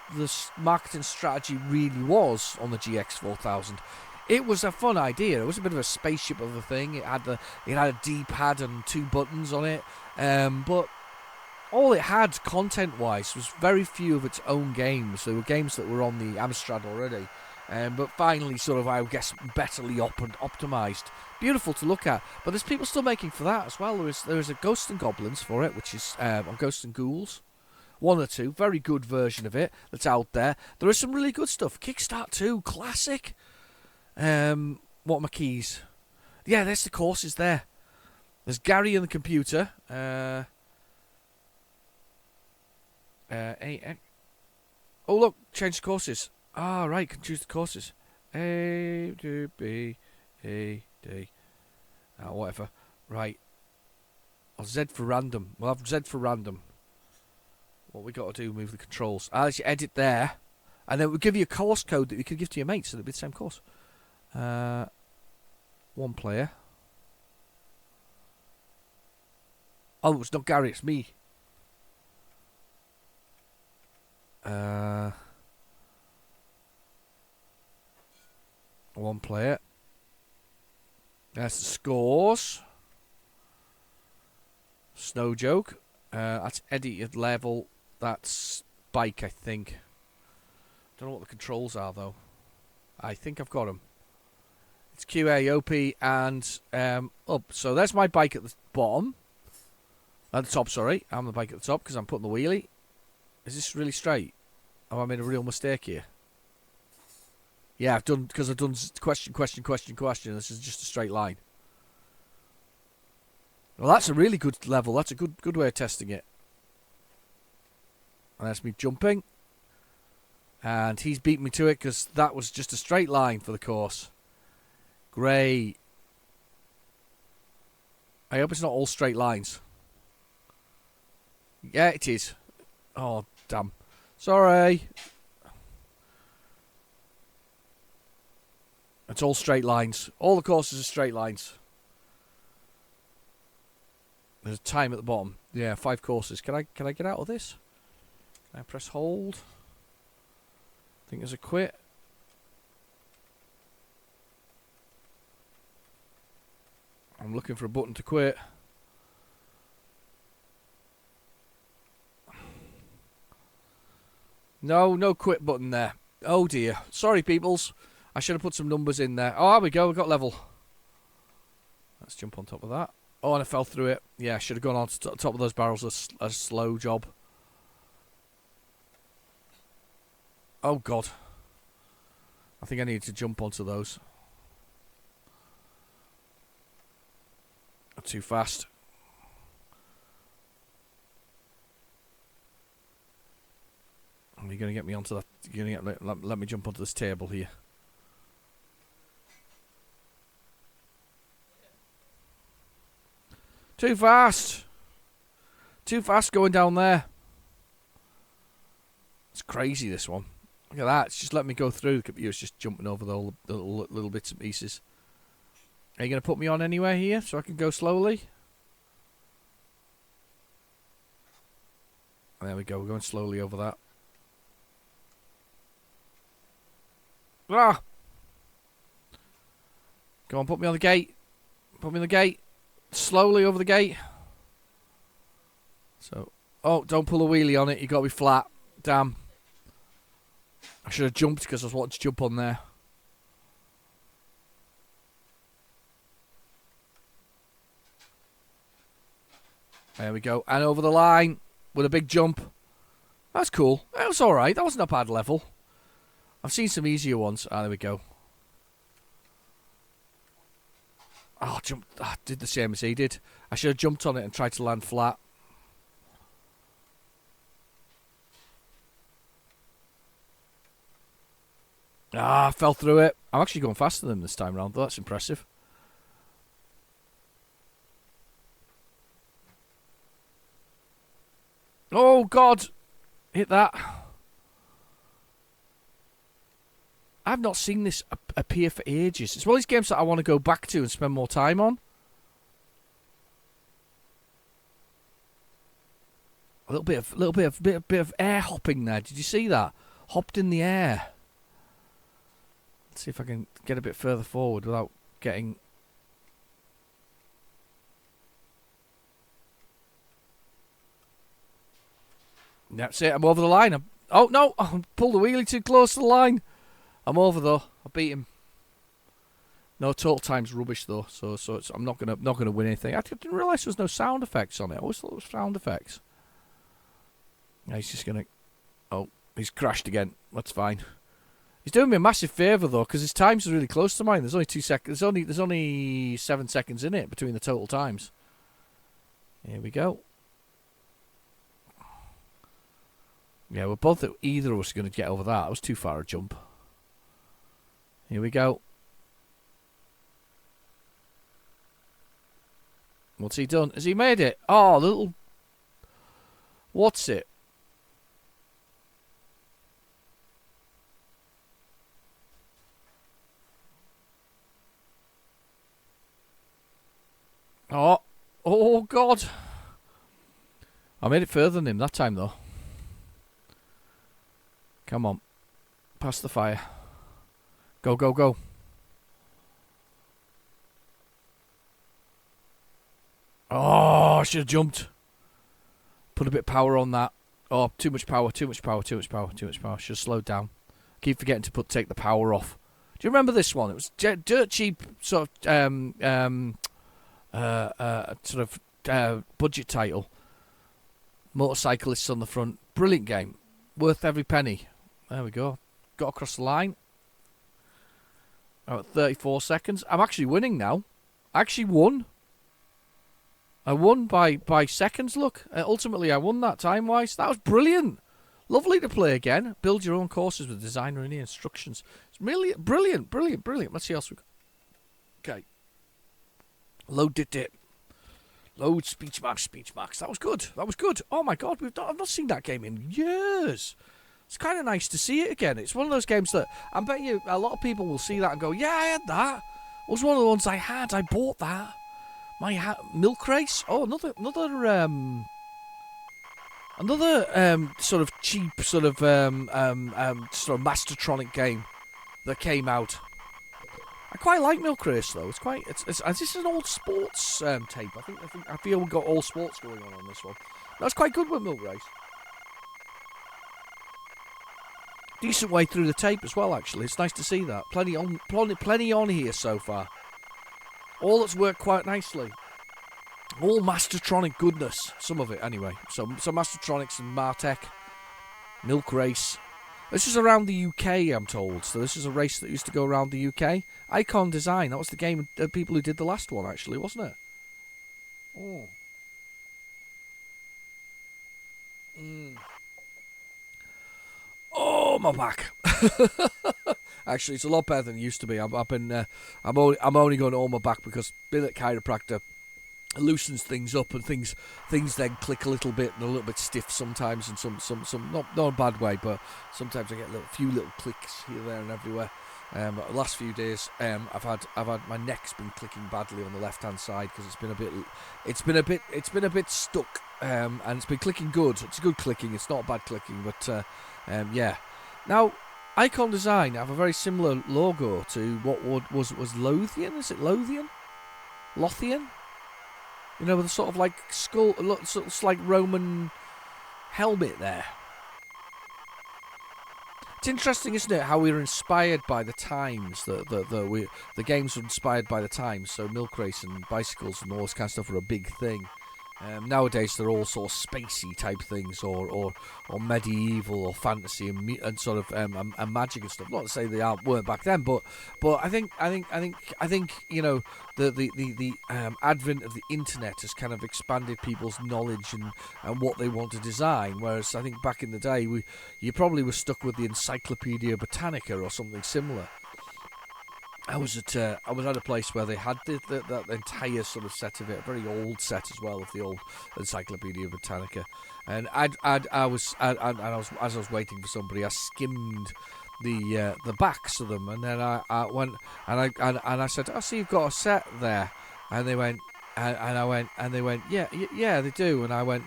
marketing strategy really was on the GX 4000. It was a fun idea. It was a bit of a spaceship of a thing. It had a D-pad and 2 buttons on it, but all it had content-wise was very few of its own games. There were games that were on the Amstrad already, but finally sort of, I guess, betterly optimised. Beautiful to look at. But there's people still making for that as well. There is a Ghosts and Goblins for it, which is on Ghosts and Ghouls. 1 or 2, very good version of it that's out there. There is some really good stuff. Kickstart 2, classic. What are my keys? Yeah, there's the courses there. There's Gary and the computer. Oh look, change the courses. Right, can choose the courses. A, D, B, E, D. Whatever. Right. Z for random. We'll have Z for random. What we got to do, move the controls. I'll let you edit there. And then we'll give you a course code that you can give to your mates so it'll be the same course. 1 player. Oh, it's not Gary, it's me. 1 player. That's the scores. Snow joke. That's edited level. That's bike, I think. Don't know what the controls are though. I think I've got them. It's QA, OP, and up. So there's my bike at the bottom. At the top, sorry. I'm the bike at the top because I'm putting the wheelie. Is this really straight? Have I made a real mistake here? Yeah, I've done question. This is just a straight line. Well, that's a really good level. That's a good way of testing it. And that's me jumping. And he's beat me to it because that was just a straight line for the course. Great. I hope it's not all straight lines. Yeah, it is. Oh, damn. Sorry. It's all straight lines. All the courses are straight lines. There's a time at the bottom. Yeah, 5 courses. Can I get out of this? Can I press hold? I think there's a quit. I'm looking for a button to quit. No quit button there. Oh dear. Sorry, peoples. I should have put some numbers in there. Oh, there we go. We got level. Let's jump on top of that. Oh, and I fell through it. Yeah, I should have gone on to top of those barrels. A slow job. Oh, God. I think I need to jump onto those. Too fast. Are you going to get me onto that? You're going to let me jump onto this table here. Too fast. Too fast going down there. It's crazy, this one. Look at that. It's just letting me go through. The computer's just jumping over the little bits and pieces. Are you going to put me on anywhere here so I can go slowly? There we go. We're going slowly over that. Ah! Go on, put me on the gate. Put me on the gate. Slowly over the gate. So, oh, don't pull a wheelie on it. You got to be flat. Damn. I should have jumped because I was wanting to jump on there. There we go. And over the line with a big jump. That's cool. That was alright. That wasn't a bad level. I've seen some easier ones. Ah, there we go. Oh, did the same as he did. I should have jumped on it and tried to land flat. Ah, I fell through it. I'm actually going faster than this time round, though. That's impressive. Oh, God. Hit that. I've not seen this appear for ages. It's one of these games that I want to go back to and spend more time on. A little bit of air hopping there. Did you see that? Hopped in the air. Let's see if I can get a bit further forward without getting... That's it. I'm over the line. Oh, no. I pulled the wheelie too close to the line. I'm over, though. I beat him. No, total time's rubbish, though. So I'm not gonna win anything. I didn't realise there was no sound effects on it. I always thought it was sound effects. Yeah, he's just gonna... Oh, he's crashed again. That's fine. He's doing me a massive favour, though, because his times are really close to mine. There's only 2 seconds. There's only 7 seconds in it between the total times. Here we go. Yeah, we're both... Either of us are going to get over that. That was too far a jump. Here we go. What's he done? Has he made it? Oh, little... What's it? Oh, God. I made it further than him that time, though. Come on. Past the fire. Go, go, go. Oh, I should have jumped. Put a bit of power on that. Oh, too much power, too much power, too much power, too much power. Should have slowed down. Keep forgetting to take the power off. Do you remember this one? It was dirt cheap, sort of budget title. Motorcyclists on the front. Brilliant game. Worth every penny. There we go. Got across the line. I'm at 34 seconds. I'm actually winning now. I actually won. I won by seconds, look. Ultimately, I won that time-wise. That was brilliant. Lovely to play again. Build your own courses with designer in the instructions. It's really brilliant. Let's see what else we got. Okay. Load it. Load speech marks. That was good. Oh my god, I've not seen that game in years. It's kind of nice to see it again. It's one of those games that I bet you a lot of people will see that and go, yeah, I had that. It was one of the ones I had. I bought that. My milk race. Oh, another sort of cheap sort of Mastertronic game that came out. I quite like Milk Race though. This is an old sports tape. I feel we've got all sports going on this one. That's quite good with Milk Race. Decent way through the tape as well. Actually, it's nice to see that. Plenty on here so far. All that's worked quite nicely. All Mastertronic goodness. Some of it anyway. So Mastertronics and Martech. Milk Race. This is around the UK, I'm told. So this is a race that used to go around the UK. Icon Design. That was the game of people who did the last one, actually, wasn't it? Oh. Oh, my back. Actually, it's a lot better than it used to be. I'm only going to hold my back because being at chiropractor loosens things up and things then click a little bit and a little bit stiff sometimes, and some not in a bad way, but sometimes I get a few little clicks here, there, and everywhere. The last few days, I've had my neck's been clicking badly on the left hand side because it's been a bit stuck, and it's been clicking good. It's good clicking. It's not bad clicking, but yeah. Now, Icon Design have a very similar logo to what was Lothian. Is it Lothian? Lothian? You know, with a sort of like skull, sort of like Roman helmet there. It's interesting, isn't it, how we were inspired by the times. The games were inspired by the times. So milk race and bicycles and all this kind of stuff were a big thing. Nowadays they're all sort of spacey type things, or medieval or fantasy and sort of and magic and stuff. Not to say they weren't back then, but I think you know the advent of the internet has kind of expanded people's knowledge and what they want to design. Whereas I think back in the day you probably were stuck with the Encyclopedia Britannica or something similar. I was at a place where they had that entire sort of set of it, a very old set as well of the old Encyclopedia Britannica, and as I was waiting for somebody, I skimmed the backs of them, and then I went and I said, "I see you've got a set there," and they went, yeah, they do, and I went,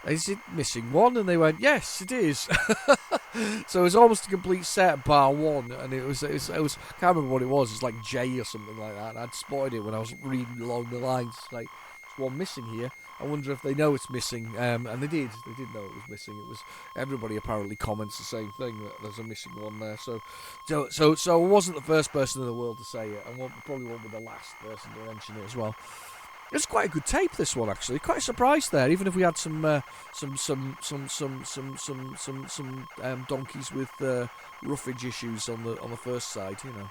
is it missing one? And they went, yes, it is. So it was almost a complete set bar one, and it was can't remember what it was. It's like J or something like that. And I'd spotted it when I was reading along the lines. Like, there's one missing here. I wonder if they know it's missing. And they did. They did know it was missing. It was everybody apparently comments the same thing, that there's a missing one there. So I wasn't the first person in the world to say it, and probably won't be the last person to mention it as well. It's quite a good tape, this one, actually. Quite a surprise there, even if we had some donkeys with roughage issues on the first side, you know.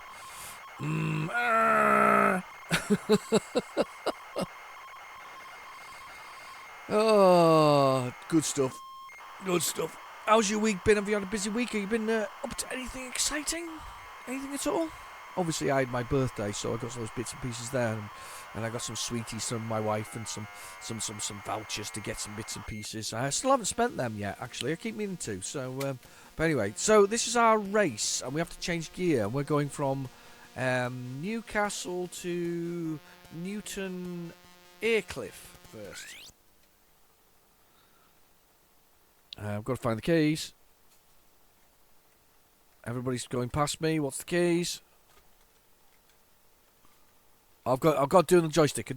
Oh, good stuff. How's your week been? Have you had a busy week? Have you been up to anything exciting? Anything at all? Obviously, I had my birthday, so I got those bits and pieces there, and I got some sweeties from my wife and some vouchers to get some bits and pieces. I still haven't spent them yet, actually. I keep meaning to. So, but anyway, so this is our race, and we have to change gear. We're going from Newcastle to Newton Aycliffe first. I've got to find the keys. Everybody's going past me. What's the keys? I've got to do it on the joystick.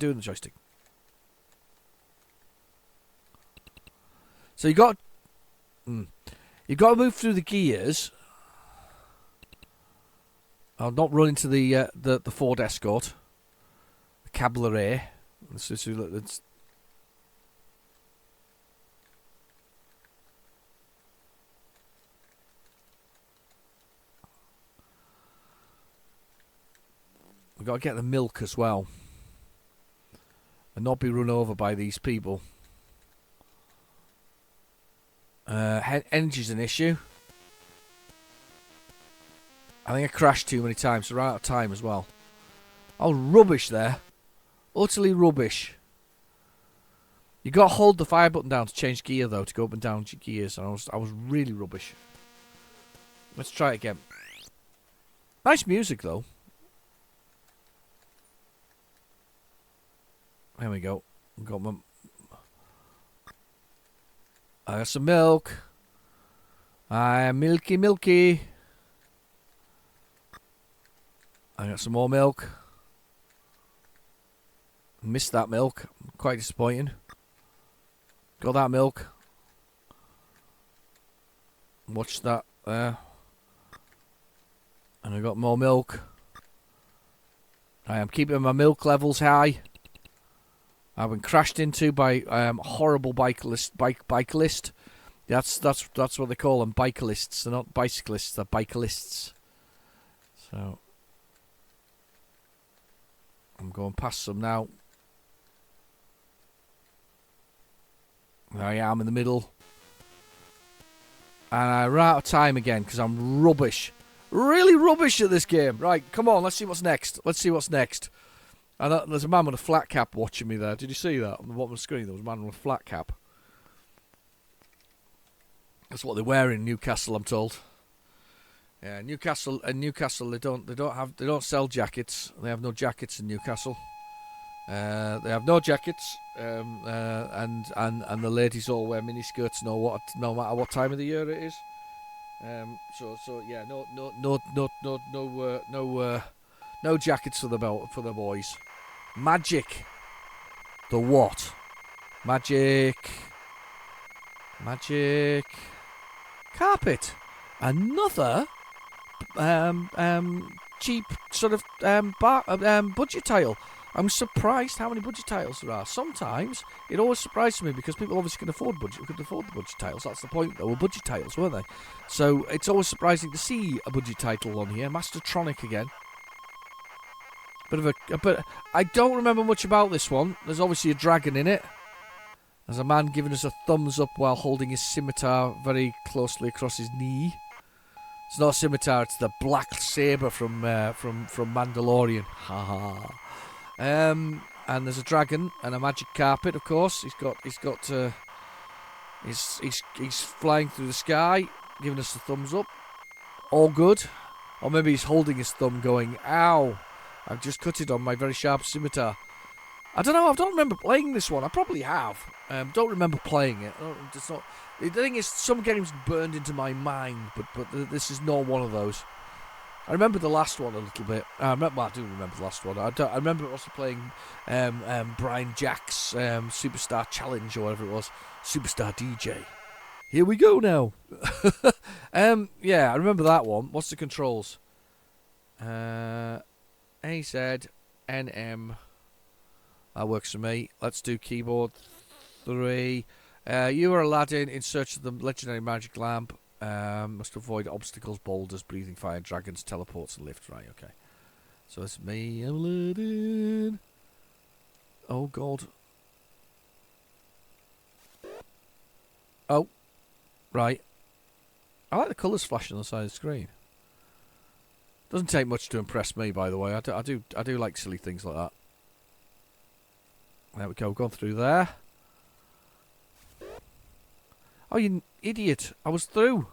So you got to move through the gears. I'll not run into the Ford Escort, the Cabriolet. We've got to get the milk as well, and not be run over by these people. Energy's an issue. I think I crashed too many times, so we're out of time as well. Oh, rubbish there. Utterly rubbish. You got to hold the fire button down to change gear, though, to go up and down gears. And I was really rubbish. Let's try it again. Nice music, though. There we go. I got some milk. I am milky. I got some more milk. Missed that milk. Quite disappointing. Got that milk. Watch that there. And I got more milk. I am keeping my milk levels high. I've been crashed into by horrible bicyclist. That's what they call them, bicyclists. They're not bicyclists, they're bicyclists. So I'm going past some now. There I am in the middle. And we're out of time again because I'm rubbish. Really rubbish at this game. Right, come on, let's see what's next. And there's a man with a flat cap watching me there. Did you see that? On the bottom of the screen, there was a man with a flat cap. That's what they wear in Newcastle, I'm told. Yeah, Newcastle, they don't sell jackets. They have no jackets in Newcastle. They have no jackets, and the ladies all wear miniskirts no matter what time of the year it is. So yeah, no jackets for the boys. Magic. The what? Magic carpet. Another cheap sort of budget tile. I'm surprised how many budget tiles there are. Sometimes it always surprises me because people obviously could afford the budget tiles. That's the point. They were budget tiles, weren't they? So it's always surprising to see a budget title on here. Mastertronic again. But I don't remember much about this one. There's obviously a dragon in it. There's a man giving us a thumbs up while holding his scimitar very closely across his knee. It's not a scimitar. It's the black saber from Mandalorian. Ha ha. And there's a dragon and a magic carpet. Of course, he's flying through the sky, giving us a thumbs up. All good. Or maybe he's holding his thumb, going, "Ow! I've just cut it on my very sharp scimitar." I don't know. I don't remember playing this one. I probably have. Don't remember playing it. It's not. The thing is, some games burned into my mind, but this is not one of those. I remember the last one a little bit. I do remember the last one. I remember also playing Brian Jack's Superstar Challenge or whatever it was. Superstar DJ. Here we go now. Yeah, I remember that one. What's the controls? AZ, NM. That works for me. Let's do keyboard 3. You are Aladdin in search of the legendary magic lamp. Must avoid obstacles, boulders, breathing fire, dragons, teleports, and lifts. Right, okay. So it's me, Aladdin. Oh, God. Oh, right. I like the colours flashing on the side of the screen. Doesn't take much to impress me, by the way. I do like silly things like that. There we go. Gone through there. Oh, you idiot. I was through.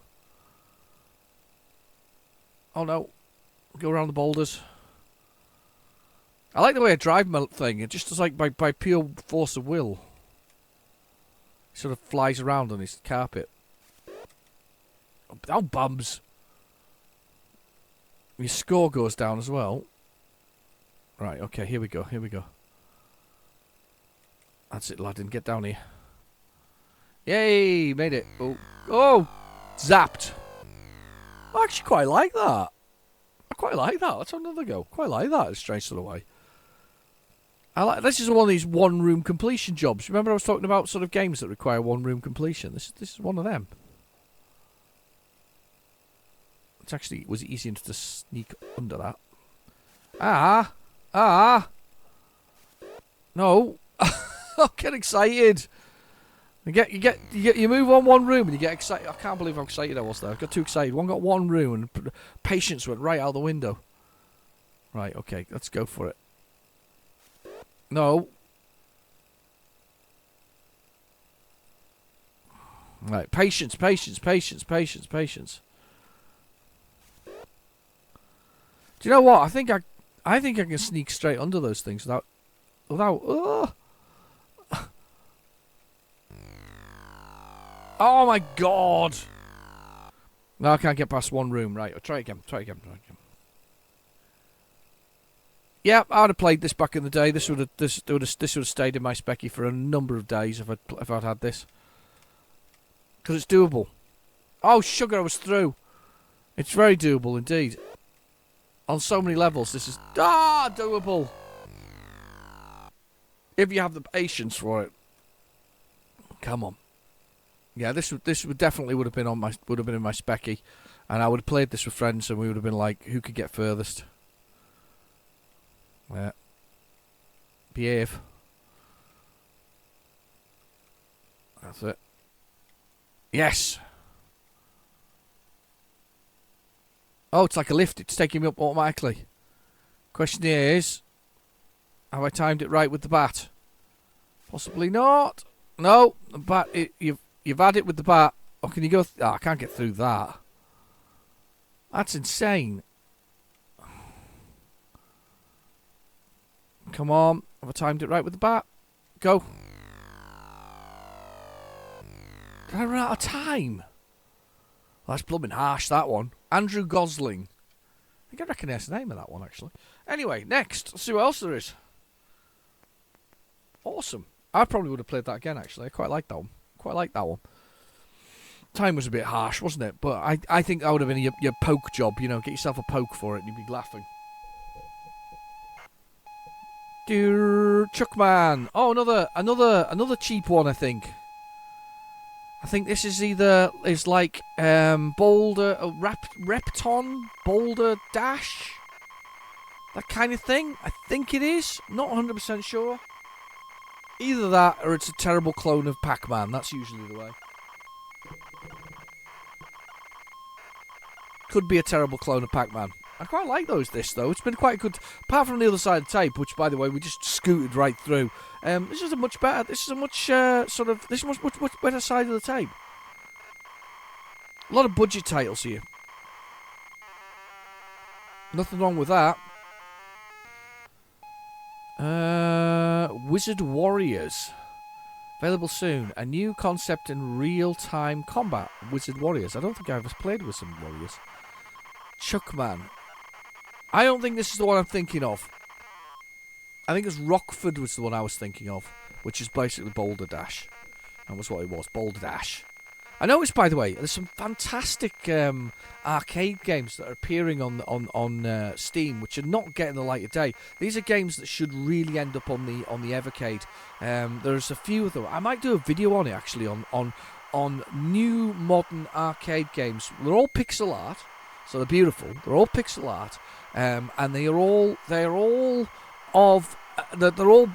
Oh, no. Go around the boulders. I like the way I drive my thing. It just is like by pure force of will. He sort of flies around on his carpet. Oh, bums. Your score goes down as well. Right, okay, here we go. That's it, Aladdin. Get down here. Yay! Made it. Oh! Zapped. I actually quite like that. Let's have another go. Quite like that in a strange sort of way. This is one of these one-room completion jobs. Remember I was talking about sort of games that require one-room completion? This is one of them. It was easy enough to sneak under that. No. I'm getting excited. You move on one room and you get excited. I can't believe how excited I was there. I got too excited. One got one room and patience went right out the window. Right, okay, let's go for it. No. Right, patience. Do you know what? I think I can sneak straight under those things without. Oh my god! No, I can't get past one room. Right, I'll try again. Yeah, I'd have played this back in the day. This would have stayed in my specky for a number of days if I'd had this. Because it's doable. Oh, sugar, I was through. It's very doable indeed. On so many levels, this is doable. If you have the patience for it. Come on. Yeah, this would definitely would have been in my specky, and I would have played this with friends, and we would have been like, who could get furthest? Yeah. Behave. That's it. Yes. Oh, it's like a lift. It's taking me up automatically. Question is, have I timed it right with the bat? Possibly not. No, the bat. You've had it with the bat. Or can you go? I can't get through that. That's insane. Come on. Have I timed it right with the bat? Go. Did I run out of time? Well, that's blooming harsh, that one. Andrew Gosling. I think I recognise the name of that one, actually. Anyway, next. Let's see what else there is. Awesome. I probably would have played that again, actually. I quite like that one. Time was a bit harsh, wasn't it? But I think that would have been your poke job, you know. Get yourself a poke for it and you'd be laughing. Dear Chuckman. Oh, another cheap one, I think. I think this is like Boulder, Repton, Boulder Dash, that kind of thing. I think it is. Not 100% sure. Either that or it's a terrible clone of Pac-Man. That's usually the way. Could be a terrible clone of Pac-Man. I quite like this though. It's been quite good. Apart from the other side of the tape, which by the way we just scooted right through. This is a much better. This is a much much better side of the tape. A lot of budget titles here. Nothing wrong with that. Wizard Warriors. Available soon. A new concept in real-time combat. Wizard Warriors. I don't think I've ever played Wizard Warriors. Chuckman. I don't think this is the one I'm thinking of. I think it's Rockford was the one I was thinking of, which is basically Boulder Dash. That was what it was, Boulder Dash. I noticed, by the way, there's some fantastic arcade games that are appearing on Steam, which are not getting the light of day. These are games that should really end up on the Evercade. There's a few of them. I might do a video on it actually on new modern arcade games. They're all pixel art, so they're beautiful. They're all pixel art, and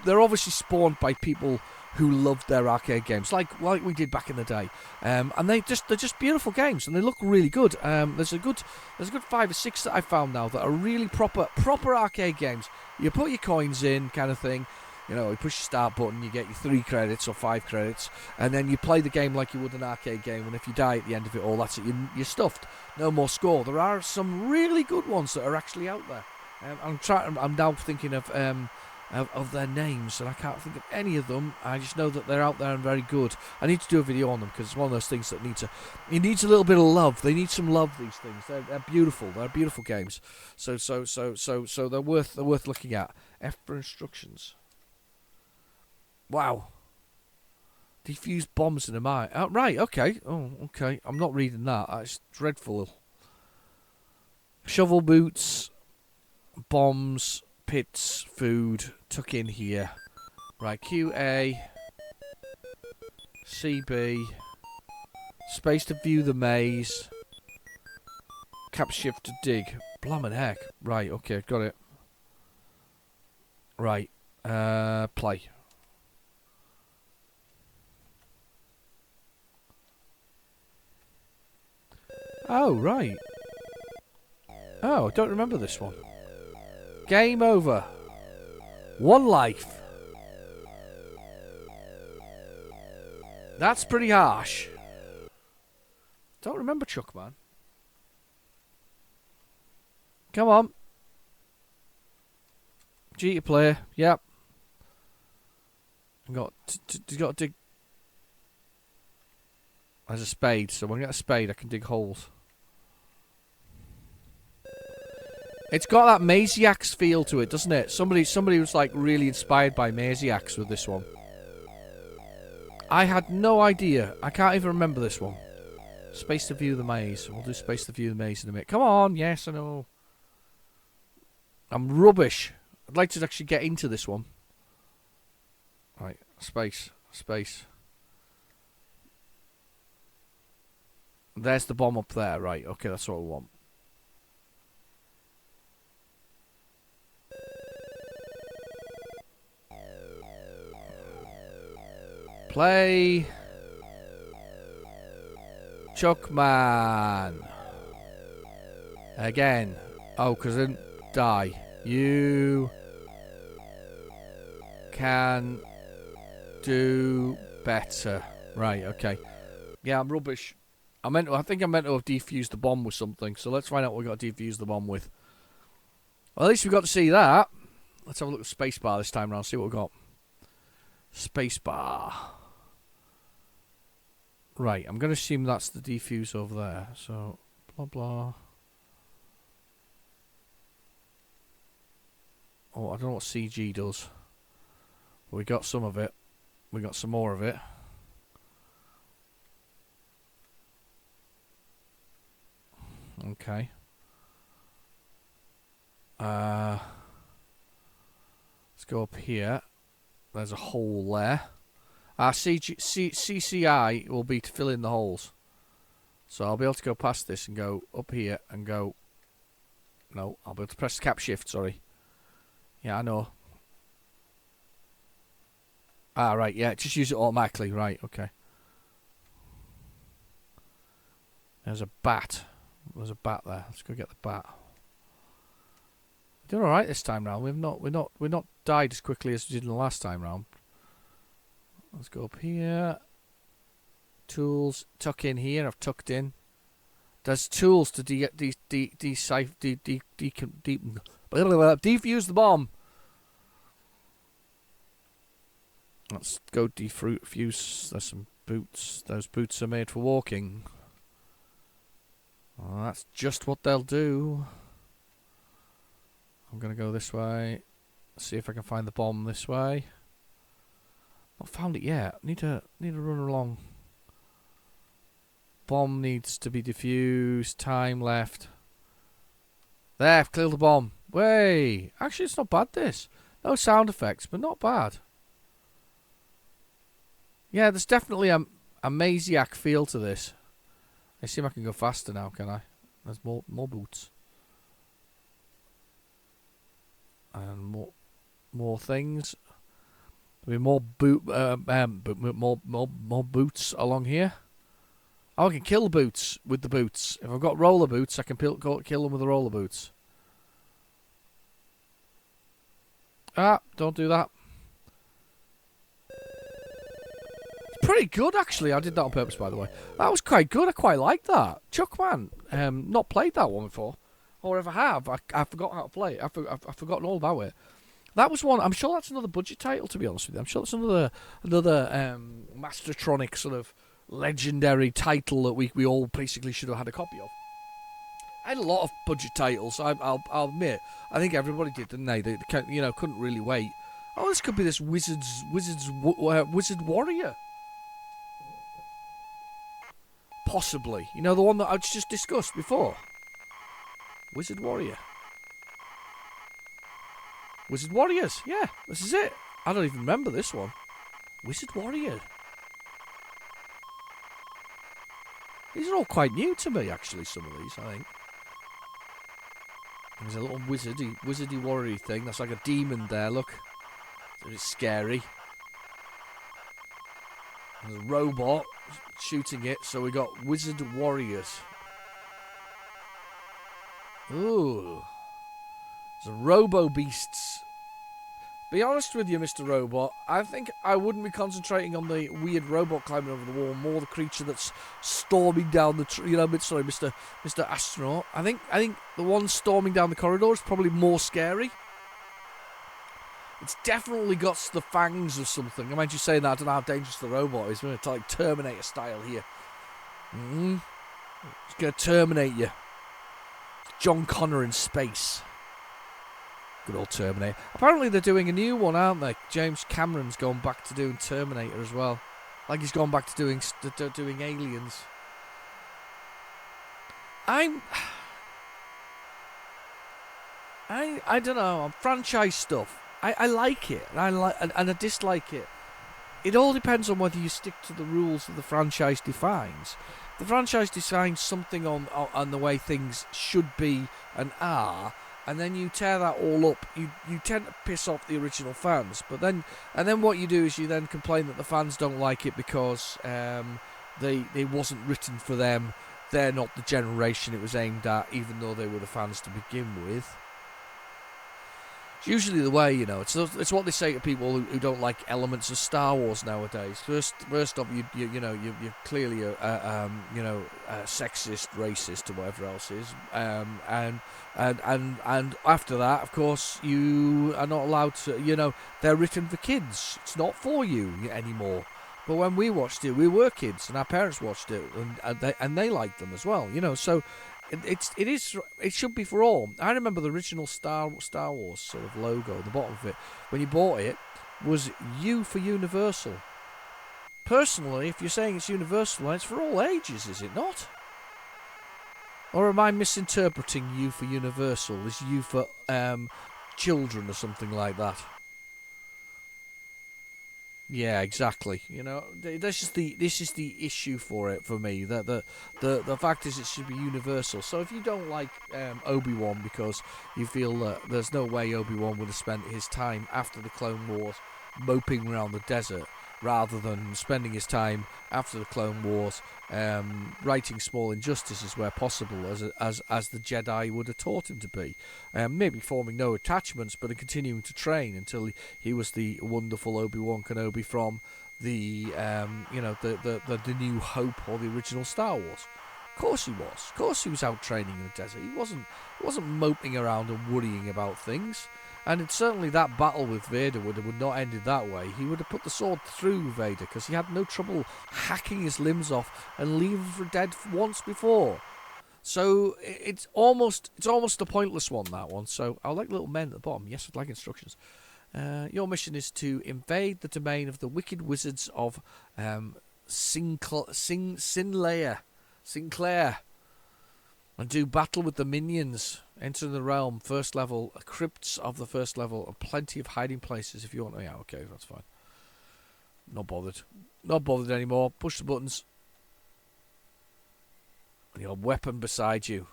they're obviously spawned by people who loved their arcade games, like we did back in the day, and they're just beautiful games, and they look really good. There's a good 5 or 6 that I found now that are really proper arcade games. You put your coins in, kind of thing. You know, you push the start button, you get your 3 credits or 5 credits, and then you play the game like you would an arcade game. And if you die at the end of it all, that's it. You're stuffed. No more score. There are some really good ones that are actually out there. I'm now thinking of their names, and I can't think of any of them. I just know that they're out there and very good. I need to do a video on them because it's one of those things that needs a little bit of love. They need some love. These things, they're beautiful. They're beautiful games. So they're worth looking at. F for instructions. Wow. Defuse bombs in a mine. Oh, right. Okay. Oh, okay. I'm not reading that. That's dreadful. Shovel boots, bombs, pits, food, tuck in here. Right, QA, CB, space to view the maze, cap shift to dig. Blammin' heck. Right, okay, got it. Right, play. Oh, right. Oh, I don't remember this one. Game over. One life. That's pretty harsh. Don't remember Chuckman. Come on. G to play. Yep. Got to dig. There's a spade, so when I get a spade, I can dig holes. It's got that Maziax feel to it, doesn't it? Somebody was like really inspired by Maziax with this one. I had no idea. I can't even remember this one. Space to view the maze. We'll do space to view the maze in a minute. Come on, yes, I know. I'm rubbish. I'd like to actually get into this one. Right, space. There's the bomb up there, right, okay, that's what we want. Play Chuckman again. Oh, because I didn't die. You can do better. Right, okay. Yeah, I'm rubbish. I think I meant to have defused the bomb with something, so let's find out what we got to defuse the bomb with. Well, at least we got to see that. Let's have a look at spacebar this time round, see what we got. Spacebar. Right, I'm going to assume that's the defuse over there. So, blah, blah. Oh, I don't know what CG does. But we got some of it. We got some more of it. Okay. Let's go up here. There's a hole there. Our CCI will be to fill in the holes. So I'll be able to go past this and go up here and go... No, I'll be able to press cap shift, sorry. Yeah, I know. Ah, right, yeah, just use it automatically. Right, okay. There's a bat. There's a bat there. Let's go get the bat. We're doing alright this time round. We're not died as quickly as we did in the last time round. Let's go up here. Tools. Tuck in here. I've tucked in. There's tools to defuse the bomb. Let's go defuse. There's some boots. Those boots are made for walking. Well, that's just what they'll do. I'm going to go this way. See if I can find the bomb this way. Not found it yet. Need to run along. Bomb needs to be defused. Time left. There, I've cleared the bomb. Way. Actually, it's not bad, this. No sound effects, but not bad. Yeah, there's definitely a Maziac feel to this. Let's see if I can go faster now, can I? There's more boots. And more things. There'll be more boots along here. Oh, I can kill boots with the boots. If I've got roller boots, I can kill them with the roller boots. Ah, don't do that. It's pretty good, actually. I did that on purpose, by the way. That was quite good. I quite like that. Chuckman. Not played that one before. Or if I have, I forgot how to play it. I've forgotten all about it. That was one. I'm sure that's another budget title, to be honest with you. I'm sure that's another Mastertronic sort of legendary title that we all basically should have had a copy of. I had a lot of budget titles. I'll admit. I think everybody did, didn't they? They couldn't really wait. Oh, this could be this Wizard Warrior. Possibly. You know, the one that I just discussed before. Wizard Warrior. Wizard Warriors. Yeah, this is it. I don't even remember this one. Wizard Warrior. These are all quite new to me, actually, some of these, I think. There's a little wizardy warrior thing. That's like a demon there, look. It's scary. There's a robot shooting it, so we got Wizard Warriors. Ooh. The Robo Beasts. Be honest with you, Mr. Robot. I think I wouldn't be concentrating on the weird robot climbing over the wall, more the creature that's storming down the sorry, Mr. Astronaut. I think the one storming down the corridor is probably more scary. It's definitely got the fangs of something. I mind you saying that, I don't know how dangerous the robot is. We're going to like Terminator style here. It's going to terminate you. John Connor in space. Good old Terminator. Apparently they're doing a new one, aren't they? James Cameron's gone back to doing Terminator as well. Like he's gone back to doing Aliens. I don't know. Franchise stuff. I like it, and I dislike it. It all depends on whether you stick to the rules that the franchise defines. The franchise defines something on the way things should be and are, and then you tear that all up. You tend to piss off the original fans, and then what you do is you then complain that the fans don't like it because they wasn't written for them. They're not the generation it was aimed at, even though they were the fans to begin with. It's usually the way, It's what they say to people who don't like elements of Star Wars nowadays. First off, you're clearly a sexist, racist, or whatever else is, and after that, of course, you are not allowed to. They're written for kids. It's not for you anymore. But when we watched it, we were kids, and our parents watched it, and they liked them as well. So. It should be for all. I remember the original Star Wars sort of logo at the bottom of it. When you bought it, was U for Universal. Personally, if you're saying it's universal, it's for all ages, is it not? Or am I misinterpreting U for Universal as U for children or something like that? Yeah, exactly. This is the issue for me. That the fact is it should be universal. So if you don't like Obi-Wan because you feel that there's no way Obi-Wan would have spent his time after the Clone Wars moping around the desert, rather than spending his time after the Clone Wars righting small injustices where possible, as the Jedi would have taught him to be, maybe forming no attachments but continuing to train until he was the wonderful Obi-Wan Kenobi from the New Hope or the original Star Wars. Of course he was. Of course he was out training in the desert. He wasn't moping around and worrying about things. And it's certainly that battle with Vader would not ended that way. He would have put the sword through Vader because he had no trouble hacking his limbs off and leaving for dead once before. So it's almost a pointless one, that one. So I'd like little men at the bottom. Yes, I'd like instructions. Your mission is to invade the domain of the wicked wizards of Sinclair, and do battle with the minions. Enter the realm, first level, crypts of the first level, and plenty of hiding places if you want. Yeah, okay, that's fine. Not bothered anymore. Push the buttons. And your weapon beside you.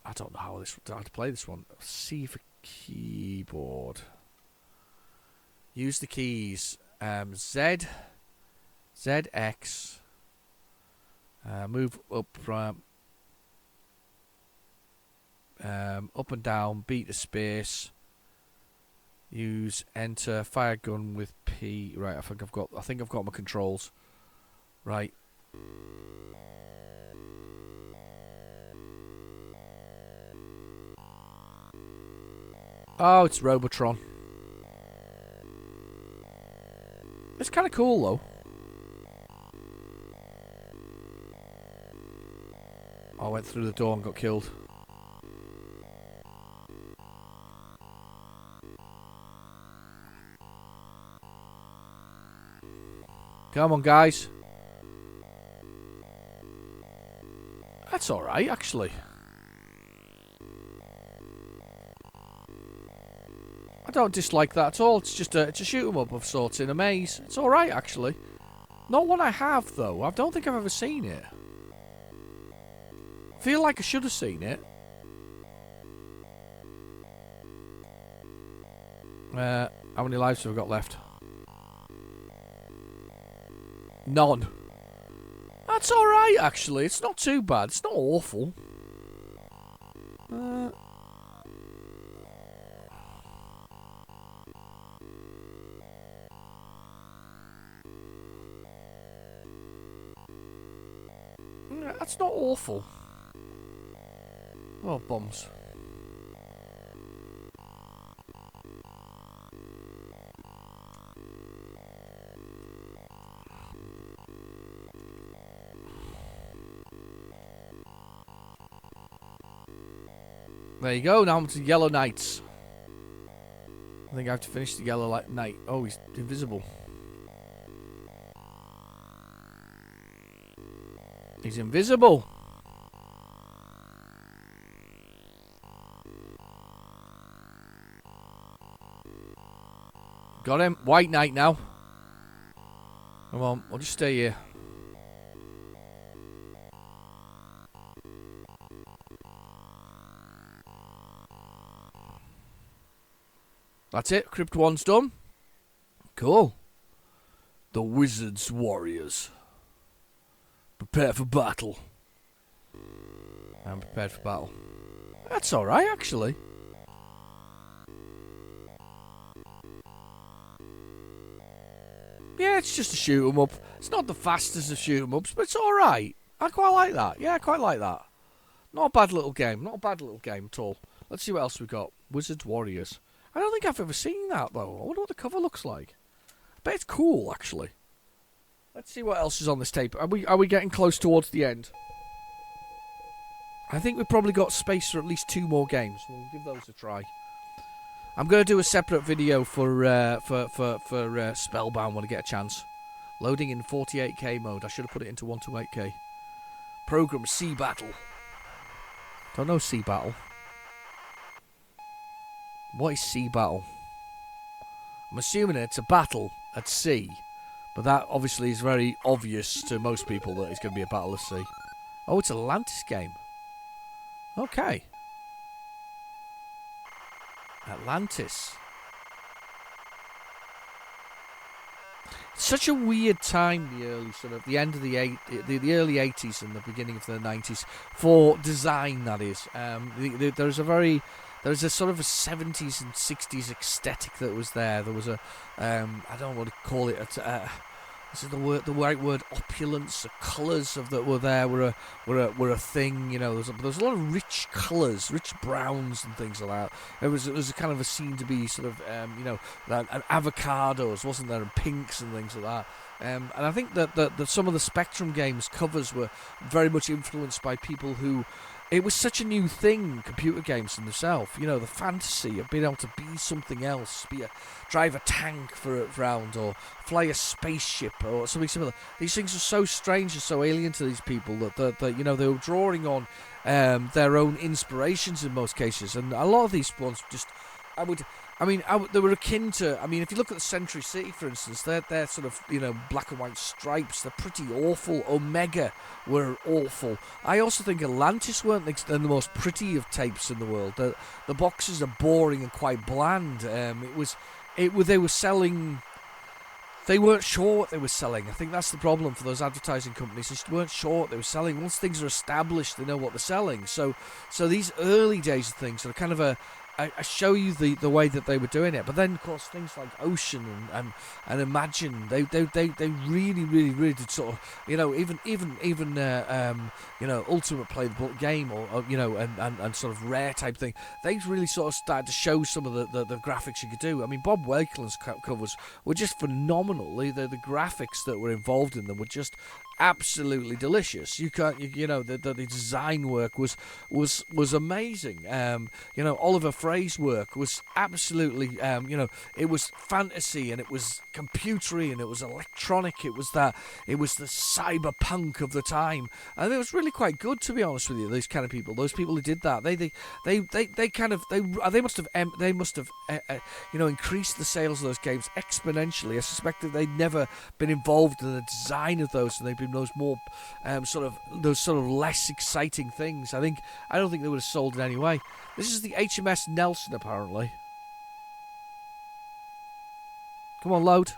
I don't know how to play this one. C for keyboard. Use the keys. Z, ZX. Move up. Up and down, beat the space. Use enter, fire gun with P. Right, I think I've got my controls. Right. Oh, it's Robotron. It's kind of cool though. I went through the door and got killed. Come on, guys. That's alright, actually. I don't dislike that at all. It's just it's a shoot 'em up of sorts in a maze. It's alright, actually. Not one I have, though. I don't think I've ever seen it. I feel like I should have seen it. How many lives have I got left? None. That's alright, actually. It's not too bad. It's not awful. That's not awful. Oh, bombs. There you go, now I'm to Yellow Knights. I think I have to finish the Yellow Knight. Oh, he's invisible. He's invisible. Got him. White Knight now. Come on, I'll just stay here. That's it. Crypt 1's done. Cool. The Wizard's Warriors. Prepare for battle. I'm prepared for battle. That's alright, actually. Yeah, it's just a shoot 'em up. It's not the fastest of shoot 'em ups, but it's alright. I quite like that. Yeah, I quite like that. Not a bad little game. Not a bad little game at all. Let's see what else we got. Wizards Warriors. I don't think I've ever seen that, though. I wonder what the cover looks like. I bet it's cool, actually. Let's see what else is on this tape. Are we getting close towards the end? I think we've probably got space for at least 2 more games. We'll give those a try. I'm going to do a separate video for Spellbound when I get a chance. Loading in 48K mode. I should have put it into 128K. Program Sea Battle. Don't know Sea Battle. What is Sea Battle? I'm assuming it's a battle at sea, but that obviously is very obvious to most people that it's going to be a battle at sea. Oh, it's an Atlantis game. Okay. Atlantis. Such a weird time, the early the end of the early 80s and the beginning of the 90s for design. That is, there's a sort of a 70s and 60s aesthetic that was there. There was a I don't know what to call it. This is the right word, opulence. The colours that were there were a thing. You know, there was a lot of rich colours, rich browns and things like that. It was a kind of a scene to be sort of and avocados, wasn't there, and pinks and things like that. And I think that some of the Spectrum games covers were very much influenced by people who. It was such a new thing, computer games in themselves. You know, the fantasy of being able to be something else, drive a tank for a round, or fly a spaceship, or something similar. These things are so strange and so alien to these people that they were drawing on their own inspirations in most cases. And a lot of these ones just, they were akin to. I mean, if you look at the Century City, for instance, they're sort of black and white stripes. They're pretty awful. Omega were awful. I also think Atlantis weren't the most pretty of tapes in the world. The boxes are boring and quite bland. They were selling. They weren't sure what they were selling. I think that's the problem for those advertising companies. They just weren't sure what they were selling. Once things are established, they know what they're selling. So these early days of things are kind of I show you the way that they were doing it, but then of course things like Ocean and Imagine, they really did sort of even Ultimate Play the Game or and sort of Rare type thing. They really sort of started to show some of the graphics you could do. I mean, Bob Wakeland's covers were just phenomenal. The graphics that were involved in them were just absolutely delicious. The design work was amazing. Oliver Frey's work was absolutely it was fantasy, and it was computery, and it was electronic. It was the cyberpunk of the time, and it was really quite good, to be honest with you. Those kind of people, those people who did that, they must have increased the sales of those games exponentially. I suspect that they'd never been involved in the design of those, and they've been those more sort of less exciting things. I don't think they would have sold in any way. This is the HMS Nelson, apparently. Come on, load.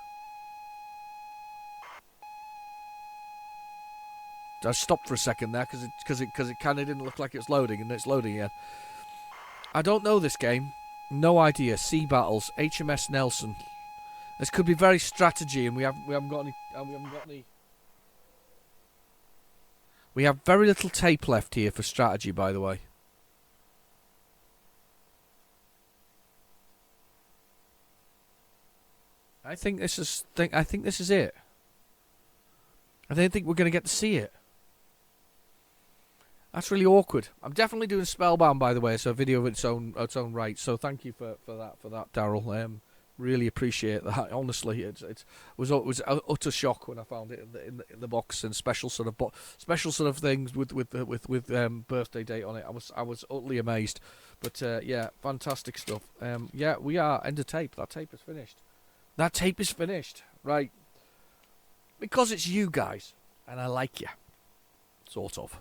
I stopped for a second there because it kind of didn't look like it was loading, and it's loading again. I don't know this game. No idea. Sea Battles, HMS Nelson. This could be very strategy, and we haven't got any. We have very little tape left here for strategy, by the way. I think this is it. I don't think we're going to get to see it. That's really awkward. I'm definitely doing Spellbound, by the way, so a video of its own right. So thank you for that, Daryl. Really appreciate that. Honestly, it was utter shock when I found it in the box, and special sort of things with birthday date on it. I was utterly amazed. But yeah, fantastic stuff. Yeah, we are end of tape. That tape is finished. Right. Because it's you guys, and I like you. Sort of.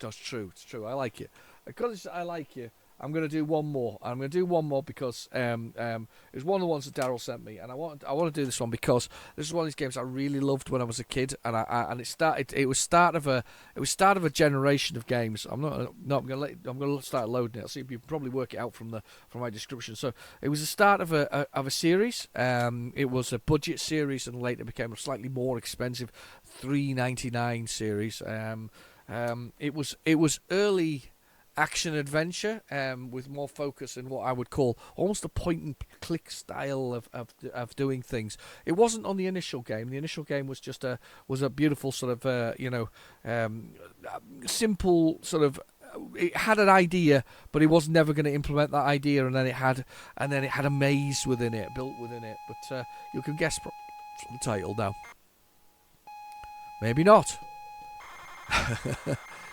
That's true. It's true. I like you. Because I like you, I'm going to do one more. I'm going to do one more because it's one of the ones that Daryl sent me, and I want to do this one because this is one of these games I really loved when I was a kid, and it was start of a generation of games. I'm going to start loading it. I'll see if you can probably work it out from my description. So it was the start of a series. It was a budget series, and later became a slightly more expensive $3.99 series. It was early action adventure with more focus in what I would call almost a point and click style of doing things. It wasn't on the initial game. The initial game was just a beautiful sort of simple sort of. It had an idea, but it was never going to implement that idea, and then it had a maze within it, built within it. But you can guess from the title now. Maybe not.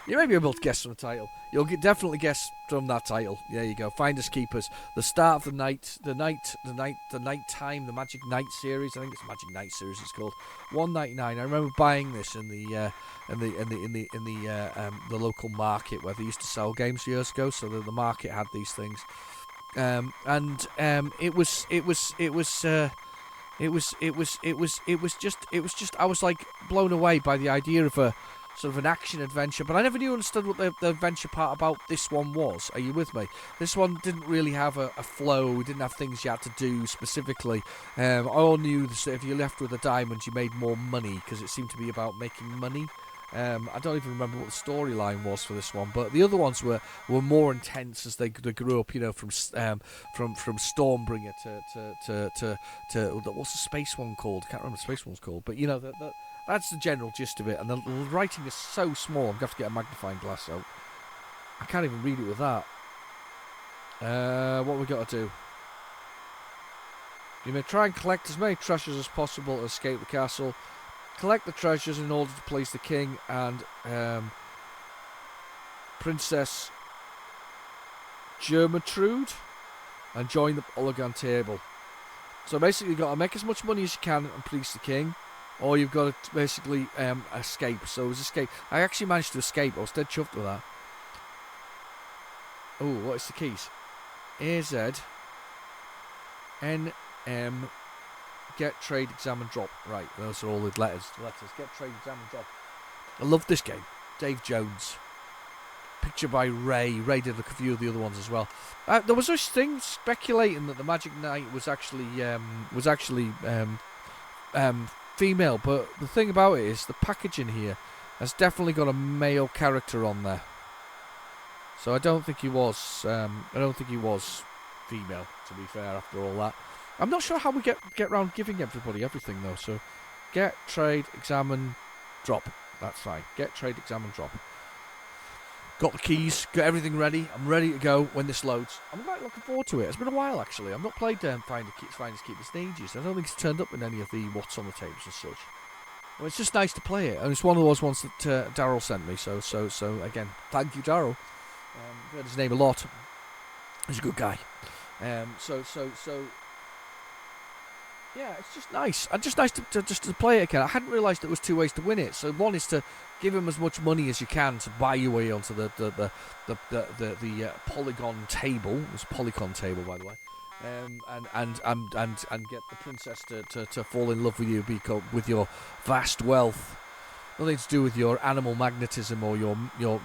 You may be able to guess from the title. You'll definitely guess from that title. There you go. Finders Keepers. The start of the night time, the Magic Night series. I think it's the Magic Night series. It's called $1.99. I remember buying this in the local market where they used to sell games years ago. So the market had these things, it was just. I was like blown away by the idea of a sort of an action adventure, but I never knew understood what the adventure part about this one was. Are you with me? This one didn't really have a flow. We didn't have things you had to do specifically. I all knew that if you left with a diamond, you made more money because it seemed to be about making money. I don't even remember what the storyline was for this one, but the other ones were more intense as they grew up. You know, from Stormbringer to what's the space one called? I can't remember what the space one's called, but you know that's the general gist of it. And the writing is so small. I'm gonna have to get a magnifying glass out. I can't even read it with that. What we got to do? You may try and collect as many treasures as possible to escape the castle. Collect the treasures in order to please the king and Princess Germutrude and join the Polygon table. So basically you've got to make as much money as you can and please the king, or you've got to basically escape. So it was escape. I actually managed to escape. I was dead chuffed with that. Oh, what is the keys? AZ NM Get, Trade, Examine, Drop. Right, those are all the letters. Get, Trade, Examine, Drop. I love this game. Dave Jones. Picture by Ray. Ray did a few of the other ones as well. There was this thing speculating that the Magic Knight was actually female, but the thing about it is the packaging here has definitely got a male character on there. So I don't think he was. I don't think he was female. To be fair, after all that. I'm not sure how we get around giving everybody everything though. So, get, trade, examine, drop. That's fine. Get, trade, examine, drop. Got the keys. Got everything ready. I'm ready to go when this loads. I'm quite looking forward to it. It's been a while actually. I've not played Finders Keepers in ages. I don't think it's turned up in any of the what's on the tapes and such. Well, it's just nice to play it, and it's one of those ones that Daryl sent me. So again, thank you, Daryl. I've heard his name a lot. He's a good guy. Yeah, it's just nice. And just nice to play it again. I hadn't realised there was two ways to win it. So one is to give him as much money as you can to buy your way onto the polygon table. It's a polygon table, by the way. And get the princess to fall in love with you with your vast wealth. Nothing to do with your animal magnetism or your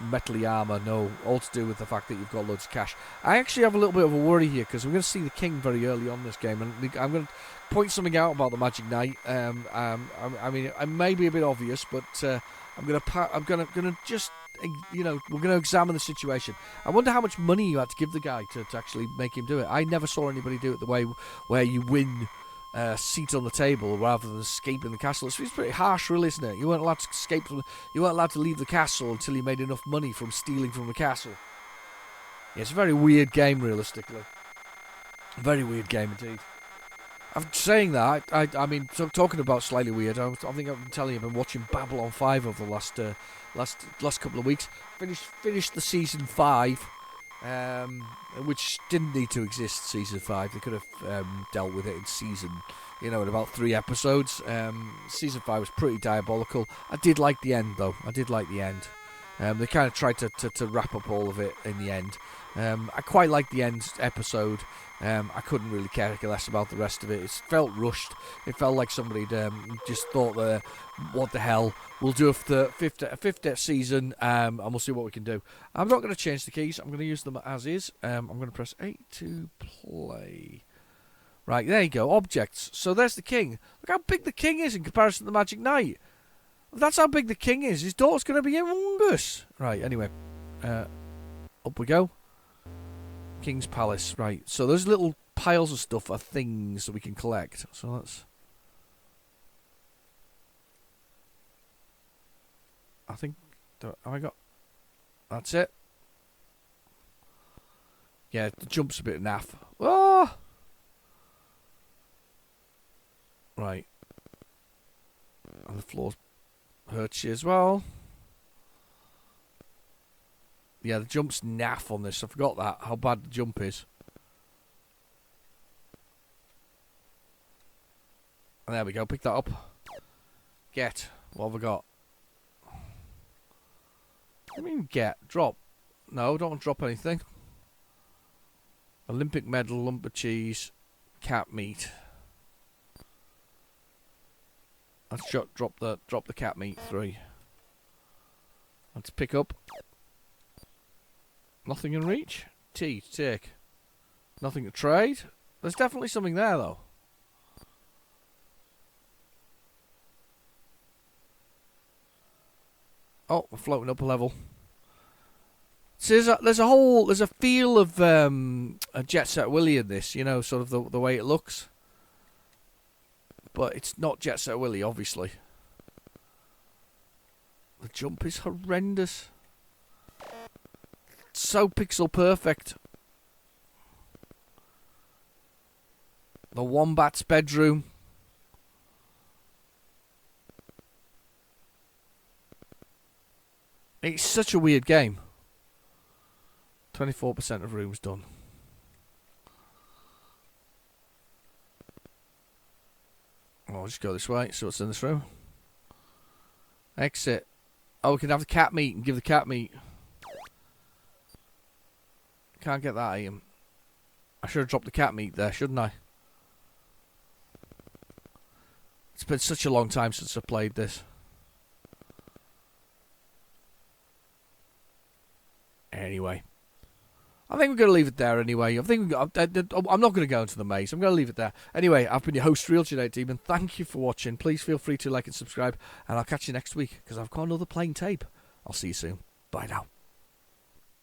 metally armour. No, all to do with the fact that you've got loads of cash. I actually have a little bit of a worry here because we're going to see the king very early on this game, and I'm going to point something out about the Magic Knight. I mean, it may be a bit obvious, but I'm going to just, we're going to examine the situation. I wonder how much money you had to give the guy to actually make him do it. I never saw anybody do it the way where you win seat on the table rather than escaping the castle. It's pretty harsh, really, isn't it? You weren't allowed to escape you weren't allowed to leave the castle until you made enough money from stealing from the castle. Yeah, it's a very weird game, realistically. Very weird game indeed. I'm saying that, I mean, so talking about slightly weird, I think I've been telling you I've been watching Babylon 5 over the last couple of weeks. Finished the season 5, which didn't need to exist, season 5. They could have dealt with it in season, in about 3 episodes. Season 5 was pretty diabolical. I did like the end, though. They kind of tried to wrap up all of it in the end. I quite liked the end episode. I couldn't really care less about the rest of it. It felt rushed. It felt like somebody just thought, what the hell, we'll do a fifth season, and we'll see what we can do. I'm not going to change the keys. I'm going to use them as is. I'm going to press 8 to play. Right, there you go, objects. So there's the king. Look how big the king is in comparison to the Magic Knight. If that's how big the king is, his daughter's going to be humongous. Right, anyway, up we go. King's Palace, right. So those little piles of stuff are things that we can collect. So let's... I think... Have I got... That's it. Yeah, the jump's a bit naff. Oh! Right. And the floor hurts you as well. Yeah, the jump's naff on this. I forgot that, how bad the jump is. And there we go, pick that up. Get. What have we got? What do you mean get? Drop. No, don't drop anything. Olympic medal, lump of cheese, cat meat. Let's drop the cat meat 3. Let's pick up. Nothing in reach. Tea to take. Nothing to trade. There's definitely something there, though. Oh, we're floating up a level. So there's a feel of a Jet Set Willy in this, sort of the way it looks. But it's not Jet Set Willy, obviously. The jump is horrendous. So pixel perfect. The Wombat's bedroom. It's such a weird game. 24% of rooms done. I'll just go this way, see what's in this room. Exit. Oh, we can have the cat meat and give the cat meat. Can't get that item. I should have dropped the cat meat there, shouldn't I? It's been such a long time since I played this. Anyway. I think we're going to leave it there anyway. I'm not going to go into the maze. I'm going to leave it there. Anyway, I've been your host, Real Genetic Demon. Thank you for watching. Please feel free to like and subscribe. And I'll catch you next week because I've got another playing tape. I'll see you soon. Bye now.